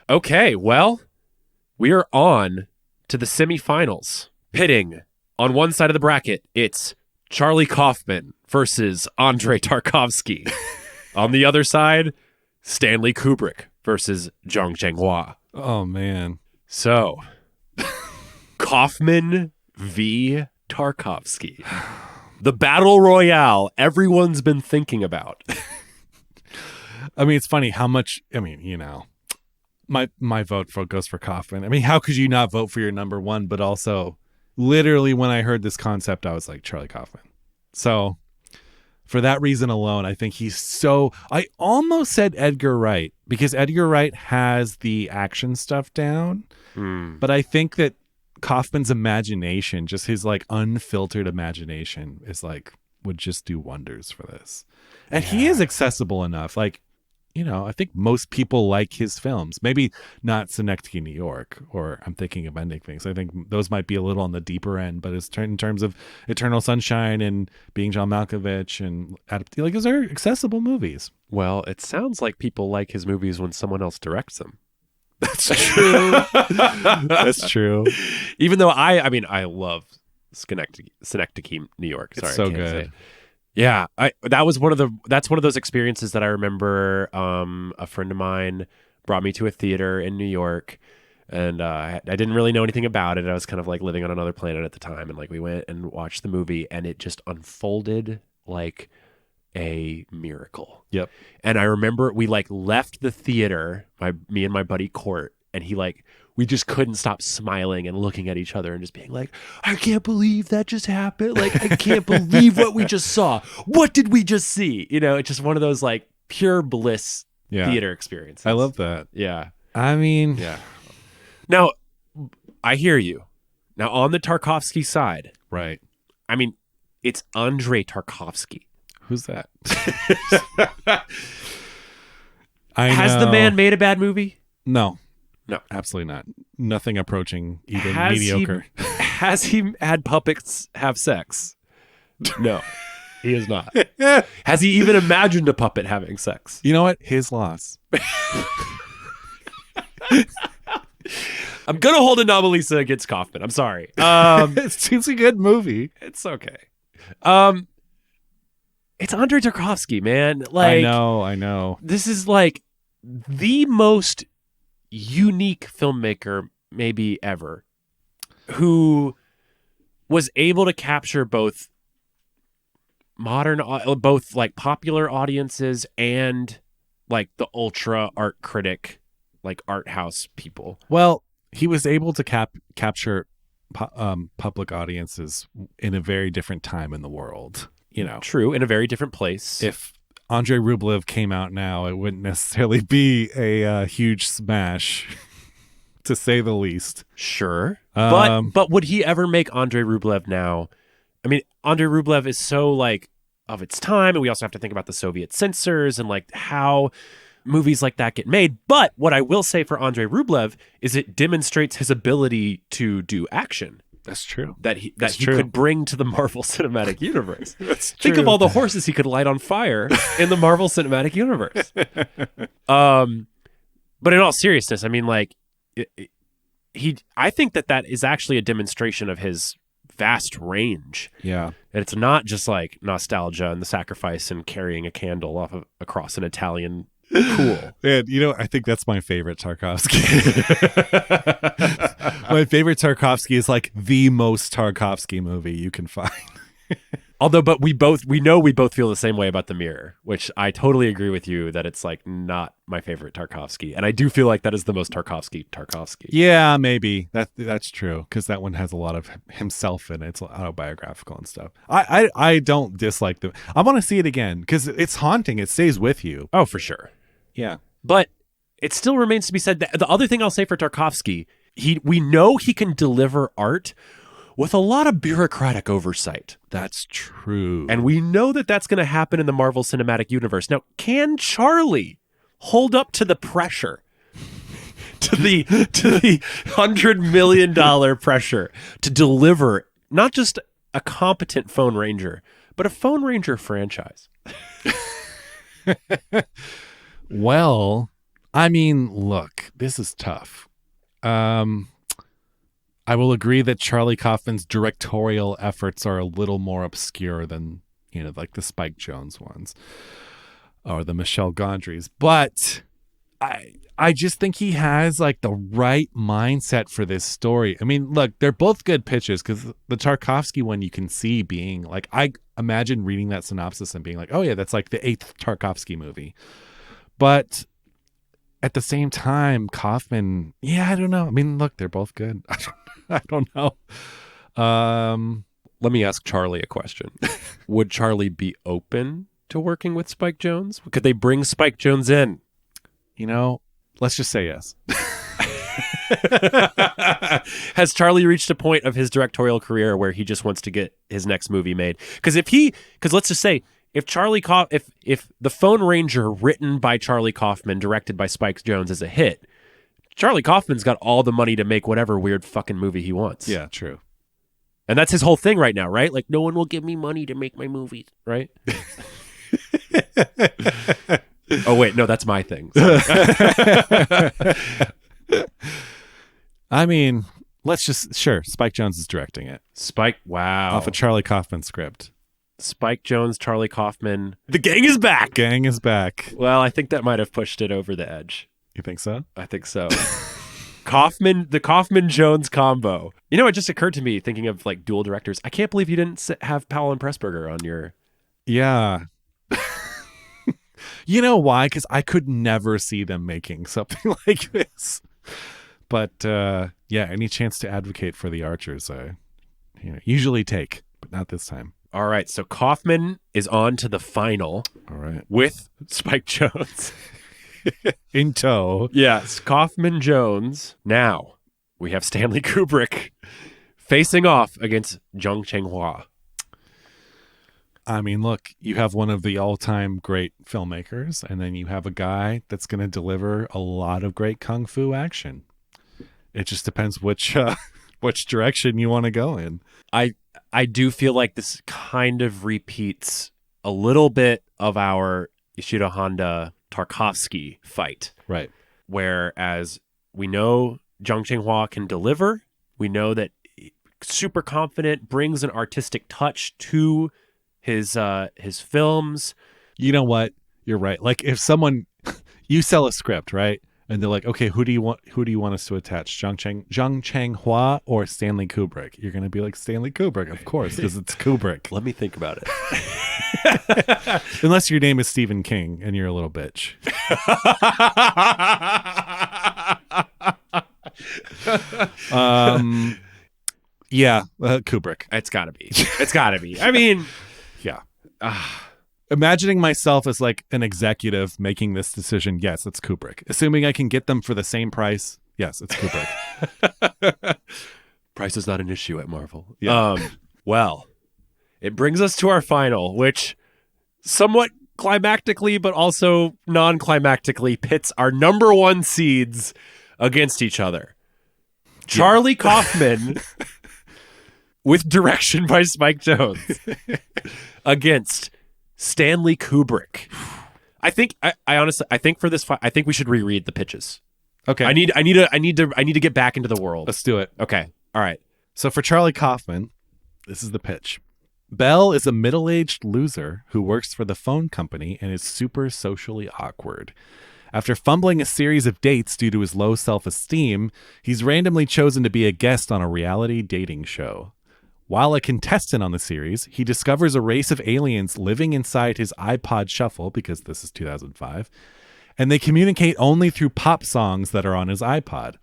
Okay, well, we are on to the semifinals. Pitting on one side of the bracket, it's Charlie Kaufman versus Andrei Tarkovsky. On the other side, Stanley Kubrick versus Zhang Chenghua. Oh, man. So, Kaufman v. Tarkovsky. The battle royale everyone's been thinking about. I mean, it's funny how much, my vote goes for Kaufman. I mean, how could you not vote for your number 1? But also, literally when I heard this concept, I was like, Charlie Kaufman. So for that reason alone, I think I almost said Edgar Wright because Edgar Wright has the action stuff down. But I think that Kaufman's imagination, just his like unfiltered imagination would just do wonders for this. And he is accessible enough. Like, I think most people like his films. Maybe not Synecdoche, New York, or I'm thinking of Ending Things. I think those might be a little on the deeper end, but in terms of Eternal Sunshine and Being John Malkovich and those are accessible movies. Well, it sounds like people like his movies when someone else directs them. That's true. That's true. Even though I love Synecdoche, New York. Sorry, It's so I can't good. say it. Yeah, that's one of those experiences that I remember. A friend of mine brought me to a theater in New York, and I didn't really know anything about it. I was kind of like living on another planet at the time, and like we went and watched the movie, and it just unfolded like a miracle. Yep. And I remember we like left the theater, me and my buddy Court, and we just couldn't stop smiling and looking at each other and just being like, I can't believe that just happened. Like, I can't believe what we just saw. What did we just see? You know, it's just one of those like pure bliss theater experiences. I love that. Yeah. I mean, Yeah. Now, I hear you. Now, on the Tarkovsky side, right. I mean, it's Andrei Tarkovsky. Who's that? Has the man made a bad movie? No. No. Absolutely not. Nothing approaching even Has mediocre. Has he had puppets have sex? No, he has not. Has he even imagined a puppet having sex? You know what? His loss. I'm going to hold Anomalisa against Kaufman. I'm sorry. It's a good movie. It's okay. It's Andrei Tarkovsky, man. Like, I know. This is like the most unique filmmaker maybe ever, who was able to capture both both like popular audiences and like the ultra art critic, like art house people. Well, he was able to capture public audiences in a very different time in the world. You know, True, in a very different place. if Andrei Rublev came out now, it wouldn't necessarily be a huge smash, to say the least. Sure. Um, But would he ever make Andrei Rublev now? I mean, Andrei Rublev is so like of its time, and we also have to think about the Soviet censors and like how movies like that get made. But what I will say for Andrei Rublev is it demonstrates his ability to do action. That's true. That he true. could bring to the Marvel Cinematic Universe. That's Think of true. all the horses he could light on fire in the Marvel Cinematic Universe. But in all seriousness, I mean, like, I think that is actually a demonstration of his vast range. Yeah. And it's not just like nostalgia and the sacrifice and carrying a candle across an Italian pool. And, I think that's my favorite Tarkovsky. My favorite Tarkovsky is like the most Tarkovsky movie you can find. But we both feel the same way about The Mirror, which I totally agree with you that it's like not my favorite Tarkovsky. And I do feel like that is the most Tarkovsky. Yeah, maybe. That's true, because that one has a lot of himself in it. It's autobiographical and stuff. I don't dislike them. I want to see it again because it's haunting. It stays with you. Oh, for sure. Yeah. But it still remains to be said that the other thing I'll say for Tarkovsky, we know he can deliver art with a lot of bureaucratic oversight. That's true. And we know that that's going to happen in the Marvel Cinematic Universe. Now, can Charlie hold up to the pressure, to the $100 million pressure to deliver not just a competent Phone Ranger, but a Phone Ranger franchise? Well, I mean, look, this is tough. I will agree that Charlie Kaufman's directorial efforts are a little more obscure than, like the Spike Jonze ones or the Michel Gondry's. But I just think he has like the right mindset for this story. I mean, look, they're both good pitches because the Tarkovsky one you can see being like, I imagine reading that synopsis and being like, oh yeah, that's like the 8th Tarkovsky movie. But at the same time, Kaufman, I don't know. I mean, look, they're both good. I don't know. Let me ask Charlie a question. Would Charlie be open to working with Spike Jonze? Could they bring Spike Jonze in? Let's just say yes. Has Charlie reached a point of his directorial career where he just wants to get his next movie made? Because let's just say, if if the Phone Ranger written by Charlie Kaufman, directed by Spike Jonze is a hit, Charlie Kaufman's got all the money to make whatever weird fucking movie he wants. Yeah, true. And that's his whole thing right now, right? Like, no one will give me money to make my movies, right? Oh, wait, no, that's my thing. I mean, Spike Jonze is directing it. Wow. Off a Charlie Kaufman script. Spike Jonze, Charlie Kaufman. The gang is back. Gang is back. Well, I think that might have pushed it over the edge. You think so? I think so. The Kaufman-Jones combo. You know, it just occurred to me thinking of like dual directors. I can't believe you didn't have Powell and Pressburger on your... Yeah. You know why? Because I could never see them making something like this. But any chance to advocate for the Archers, I usually take, but not this time. All right, so Kaufman is on to the final. All right. With Spike Jonze. In tow. Yes, Kaufman-Jones. Now, we have Stanley Kubrick facing off against Zhang Chenghua. I mean, look, you have one of the all-time great filmmakers, and then you have a guy that's going to deliver a lot of great kung fu action. It just depends which direction you want to go in. I do feel like this kind of repeats a little bit of our Ishiro Honda Tarkovsky fight. Right. Whereas we know Zhang Chenghua can deliver. We know that super confident, brings an artistic touch to his films. You know what? You're right. Like if someone you sell a script, right? And they're like, okay, who do you want us to attach? Zhang Chenghua or Stanley Kubrick? You're going to be like, Stanley Kubrick, of course, because it's Kubrick. Let me think about it. Unless your name is Stephen King and you're a little bitch. Kubrick. It's got to be. I mean, yeah. Imagining myself as like an executive making this decision, yes, it's Kubrick. Assuming I can get them for the same price, yes, it's Kubrick. Price is not an issue at Marvel. Yeah. Well, it brings us to our final, which somewhat climactically, but also non-climactically pits our number one seeds against each other. Charlie Kaufman, with direction by Spike Jonze, against Stanley Kubrick. I think for this fight, I think we should reread the pitches. Okay. I need to get back into the world. Let's do it. Okay. All right. So for Charlie Kaufman, this is the pitch. Belle is a middle-aged loser who works for the phone company and is super socially awkward. After fumbling a series of dates due to his low self-esteem, he's randomly chosen to be a guest on a reality dating show. While a contestant on the series, he discovers a race of aliens living inside his iPod Shuffle, because this is 2005, and they communicate only through pop songs that are on his iPod.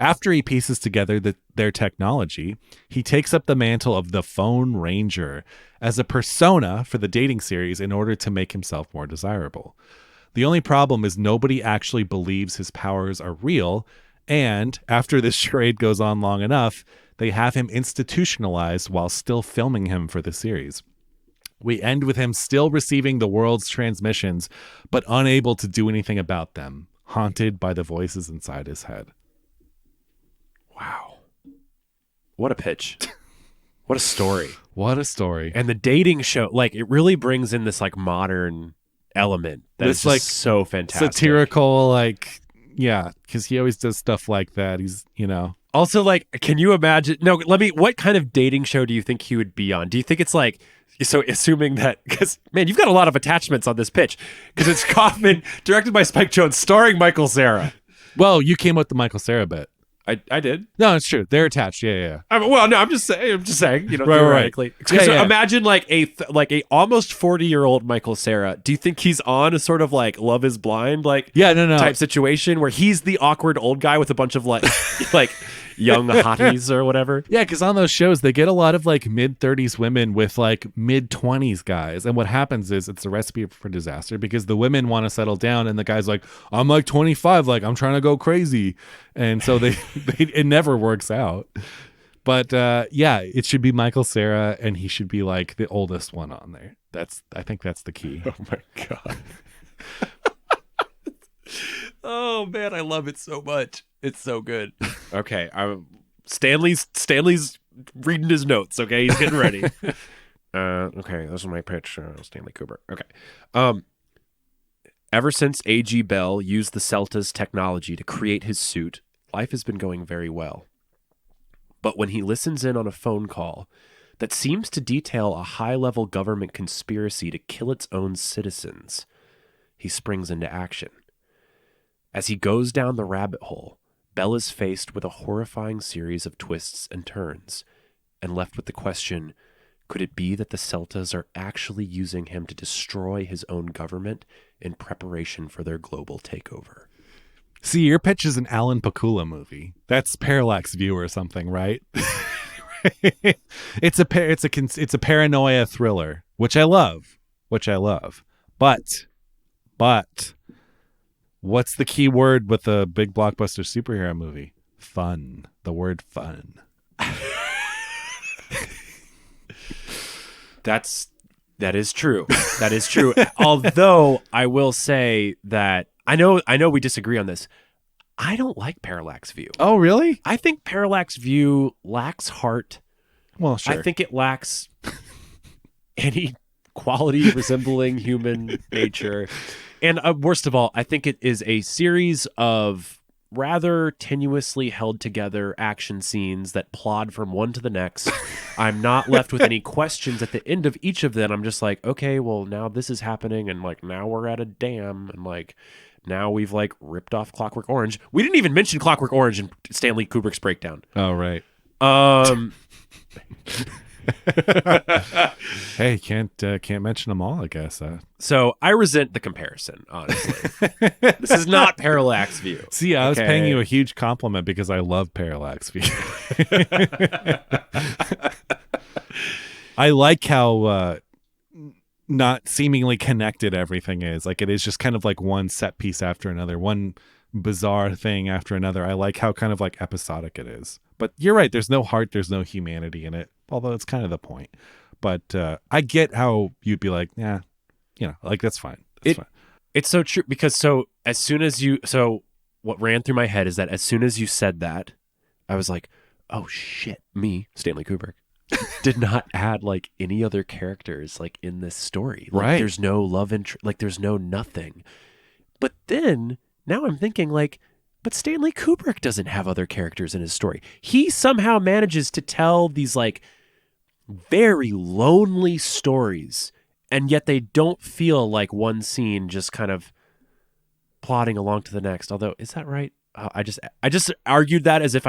After he pieces together their technology, he takes up the mantle of the Phone Ranger as a persona for the dating series in order to make himself more desirable. The only problem is nobody actually believes his powers are real, and after this charade goes on long enough, they have him institutionalized while still filming him for the series. We end with him still receiving the world's transmissions, but unable to do anything about them, haunted by the voices inside his head. Wow. What a pitch. What a story. What a story. And the dating show, like, it really brings in this, like, modern element that is like so fantastic. Satirical, like, yeah, because he always does stuff like that. He's, Also, like, can you imagine? No, what kind of dating show do you think he would be on? Do you think it's like, so assuming that, because, man, you've got a lot of attachments on this pitch, because it's Kaufman, directed by Spike Jonze, starring Michael Cera. Well, you came with the Michael Cera bit. I did. No, it's true. They're attached. Yeah. I'm just saying, theoretically. Right. So imagine like a almost 40-year-old Michael Cera. Do you think he's on a sort of like Love Is Blind type situation where he's the awkward old guy with a bunch of like young hotties or whatever? Yeah, because on those shows they get a lot of like mid-30s women with like mid-20s guys, and what happens is it's a recipe for disaster because the women want to settle down and the guy's like, I'm like 25, like I'm trying to go crazy, and so it never works out. But it should be Michael Cera, and he should be like the oldest one on there. I think that's the key. Oh my god. Oh man, I love it so much. It's so good. Okay, Stanley's reading his notes. Okay, he's getting ready. Okay, this is my pitch. Stanley Kubrick. Okay. Ever since A.G. Bell used the Celta's technology to create his suit, life has been going very well. But when he listens in on a phone call that seems to detail a high-level government conspiracy to kill its own citizens, he springs into action. As he goes down the rabbit hole, Bell is faced with a horrifying series of twists and turns, and left with the question, could it be that the Celtas are actually using him to destroy his own government in preparation for their global takeover? See, your pitch is an Alan Pakula movie. That's Parallax View or something, right? It's a paranoia thriller, which I love. But what's the key word with a big blockbuster superhero movie? Fun. The word fun. That is true. That is true. Although I will say that I know we disagree on this. I don't like Parallax View. Oh, really? I think Parallax View lacks heart. Well, sure. I think it lacks any quality resembling human nature. And worst of all, I think it is a series of rather tenuously held together action scenes that plod from one to the next. I'm not left with any questions at the end of each of them. I'm just like, okay, well, now this is happening, and like now we're at a dam, and like now we've like ripped off Clockwork Orange. We didn't even mention Clockwork Orange in Stanley Kubrick's breakdown. Oh, right. Hey, can't mention them all, I guess. So I resent the comparison, honestly. This is not Parallax View. See, I was paying you a huge compliment because I love Parallax View. I like how not seemingly connected everything is. Like, it is just kind of like one set piece after another, one bizarre thing after another. I like how kind of like episodic it is. But you're right, there's no heart, there's no humanity in it, although it's kind of the point. But I get how you'd be like, yeah, like that's fine. Fine. It's so true, because what ran through my head is that as soon as you said that, I was like, oh shit, me, Stanley Kubrick, did not add like any other characters like in this story. Like, right. There's no love interest, like there's no nothing. But then now I'm thinking like, but Stanley Kubrick doesn't have other characters in his story. He somehow manages to tell these like very lonely stories, and yet they don't feel like one scene just kind of plodding along to the next. Although, is that right? I just argued that as if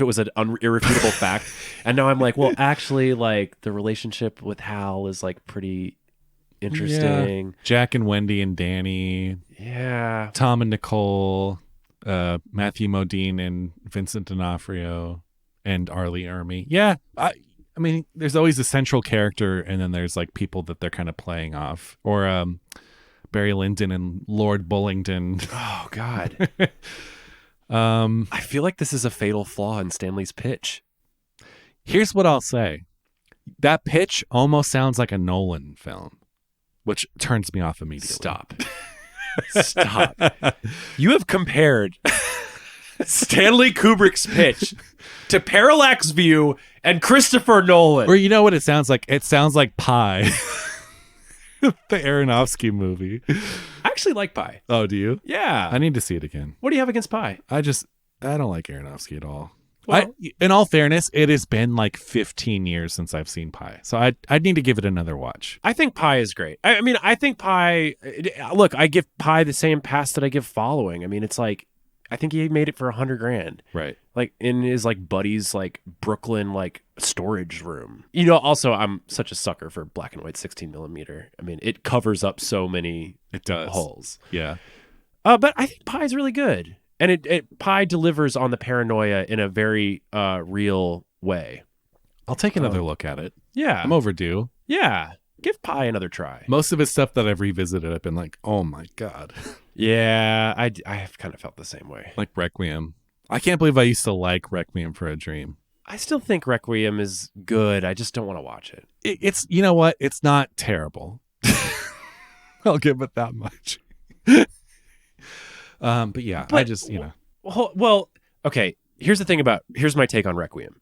it was an irrefutable fact, and now I'm like, well, actually, like the relationship with Hal is like pretty interesting. Yeah. Jack and Wendy and Danny. Yeah. Tom and Nicole. Matthew Modine and Vincent D'Onofrio and Arlie Ermy. Yeah, I mean, there's always a central character, and then there's like people that they're kind of playing off. Or Barry Lyndon and Lord Bullingdon. Oh God. I feel like this is a fatal flaw in Stanley's pitch. Here's what I'll say: that pitch almost sounds like a Nolan film, which turns me off immediately. Stop. You have compared Stanley Kubrick's pitch to Parallax View and Christopher Nolan. Or you know what it sounds like? It sounds like Pi. The Aronofsky movie. I actually like Pi. Oh, do you? Yeah. I need to see it again. What do you have against Pi? I don't like Aronofsky at all. Well, in all fairness, it has been like 15 years since I've seen Pi, so I'd need to give it another watch. I think Pi is great. I mean, I think Pi. Look, I give Pi the same pass that I give Following. I mean, it's like I think he made it for $100,000, right? Like in his like buddy's like Brooklyn like storage room. Also, I'm such a sucker for black and white 16mm. I mean, it covers up so many holes. Yeah. But I think Pi is really good. And Pi delivers on the paranoia in a very real way. I'll take another look at it. Yeah. I'm overdue. Yeah. Give Pi another try. Most of his stuff that I've revisited, I've been like, oh my God. Yeah, I have kind of felt the same way. Like Requiem. I can't believe I used to like Requiem for a Dream. I still think Requiem is good. I just don't want to watch it. It's, you know what? It's not terrible. I'll give it that much. But yeah, I just, Well, okay. Here's my take on Requiem.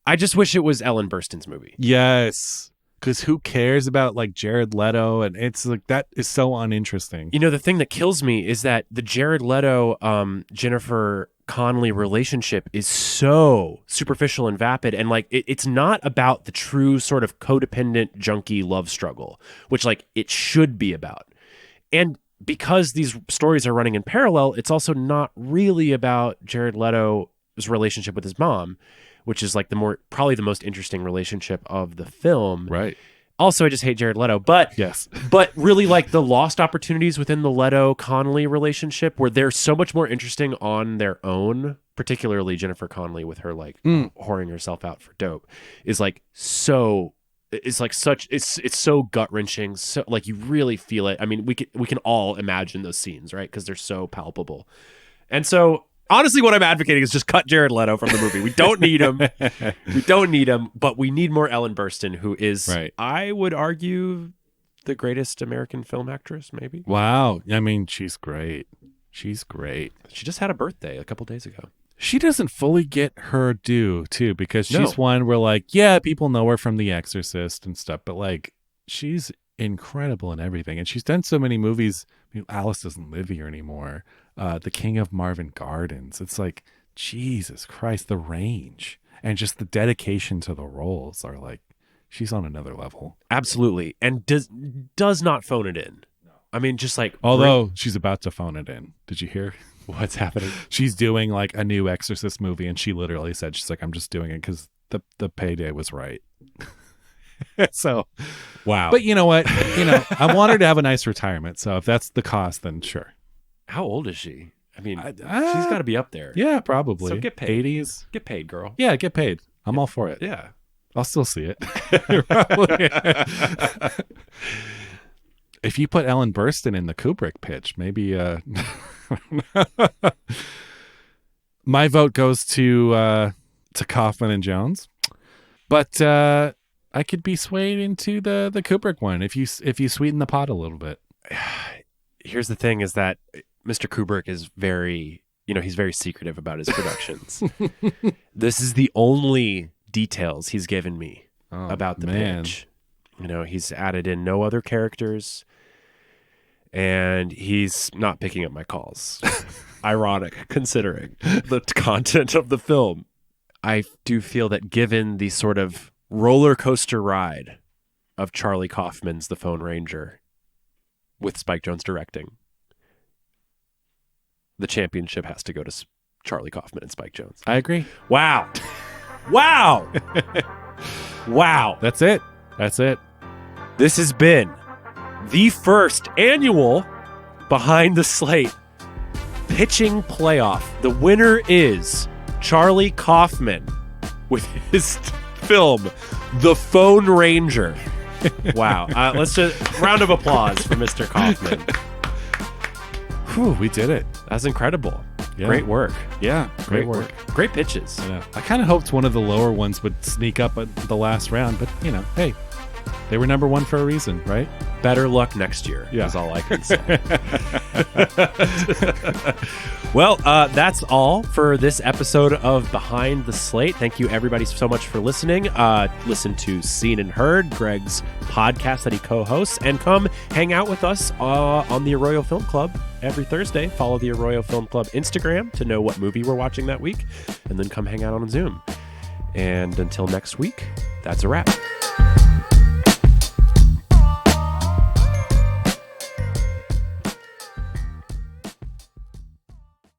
I just wish it was Ellen Burstyn's movie. Yes. Because who cares about like Jared Leto? And it's like, that is so uninteresting. The thing that kills me is that the Jared Leto, Jennifer Connolly relationship is so superficial and vapid, and like it's not about the true sort of codependent junkie love struggle, which like it should be about. And because these stories are running in parallel, it's also not really about Jared Leto's relationship with his mom, which is like probably the most interesting relationship of the film. Right. Also, I just hate Jared Leto, but Yes. but really like the lost opportunities within the Leto-Connolly relationship, where they're so much more interesting on their own, particularly Jennifer Connelly with her like whoring herself out for dope, is like so. It's like such. It's so gut wrenching. So like you really feel it. I mean, we can all imagine those scenes, right? Because they're so palpable. And so honestly, what I'm advocating is just cut Jared Leto from the movie. We don't need him. We don't need him, but we need more Ellen Burstyn, who is, right. I would argue, the greatest American film actress, maybe. Wow. I mean, she's great. She's great. She just had a birthday a couple days ago. She doesn't fully get her due, too, because she's one where, like, yeah, people know her from The Exorcist and stuff, but, like, she's incredible in everything. And she's done so many movies. I mean, Alice Doesn't Live Here anymore. The King of Marvin Gardens. It's like, Jesus Christ, the range and just the dedication to the roles are like, she's on another level. Absolutely. And does not phone it in. I mean, just like... Although she's about to phone it in. Did you hear? What's happening? She's doing like a new Exorcist movie, and she literally said, she's like, I'm just doing it because the payday was right. So, wow. But you know what? I want her to have a nice retirement. So if that's the cost, then sure. How old is she? I mean, she's got to be up there. Yeah, probably. So get paid. 80s. Get paid, girl. Yeah, get paid. I'm all for it. Yeah. I'll still see it. If you put Ellen Burstyn in the Kubrick pitch, maybe my vote goes to Kaufman and Jones. But I could be swayed into the Kubrick one if you sweeten the pot a little bit. Here's the thing is that Mr. Kubrick is very, he's very secretive about his productions. This is the only details he's given me about the pitch. He's added in no other characters, and he's not picking up my calls. Ironic, considering the content of the film. I do feel that given the sort of roller coaster ride of Charlie Kaufman's The Phone Ranger with Spike Jonze directing, the championship has to go to Charlie Kaufman and Spike Jonze. I agree. Wow. Wow. Wow. That's it. This has been the first annual Behind the Slate pitching playoff. The winner is Charlie Kaufman with his film, The Phone Ranger. Wow. Let's just round of applause for Mr. Kaufman. Whew, we did it. That's incredible. Yeah. Great work. Yeah, Great work. Great pitches. I kind of hoped one of the lower ones would sneak up at the last round, but hey, they were number one for a reason, right? Better luck next year, is all I can say. Well, that's all for this episode of Behind the Slate. Thank you, everybody, so much for listening. Listen to Seen and Heard, Greg's podcast that he co-hosts, and come hang out with us on the Arroyo Film Club every Thursday. Follow the Arroyo Film Club Instagram to know what movie we're watching that week, and then come hang out on Zoom. And until next week, that's a wrap.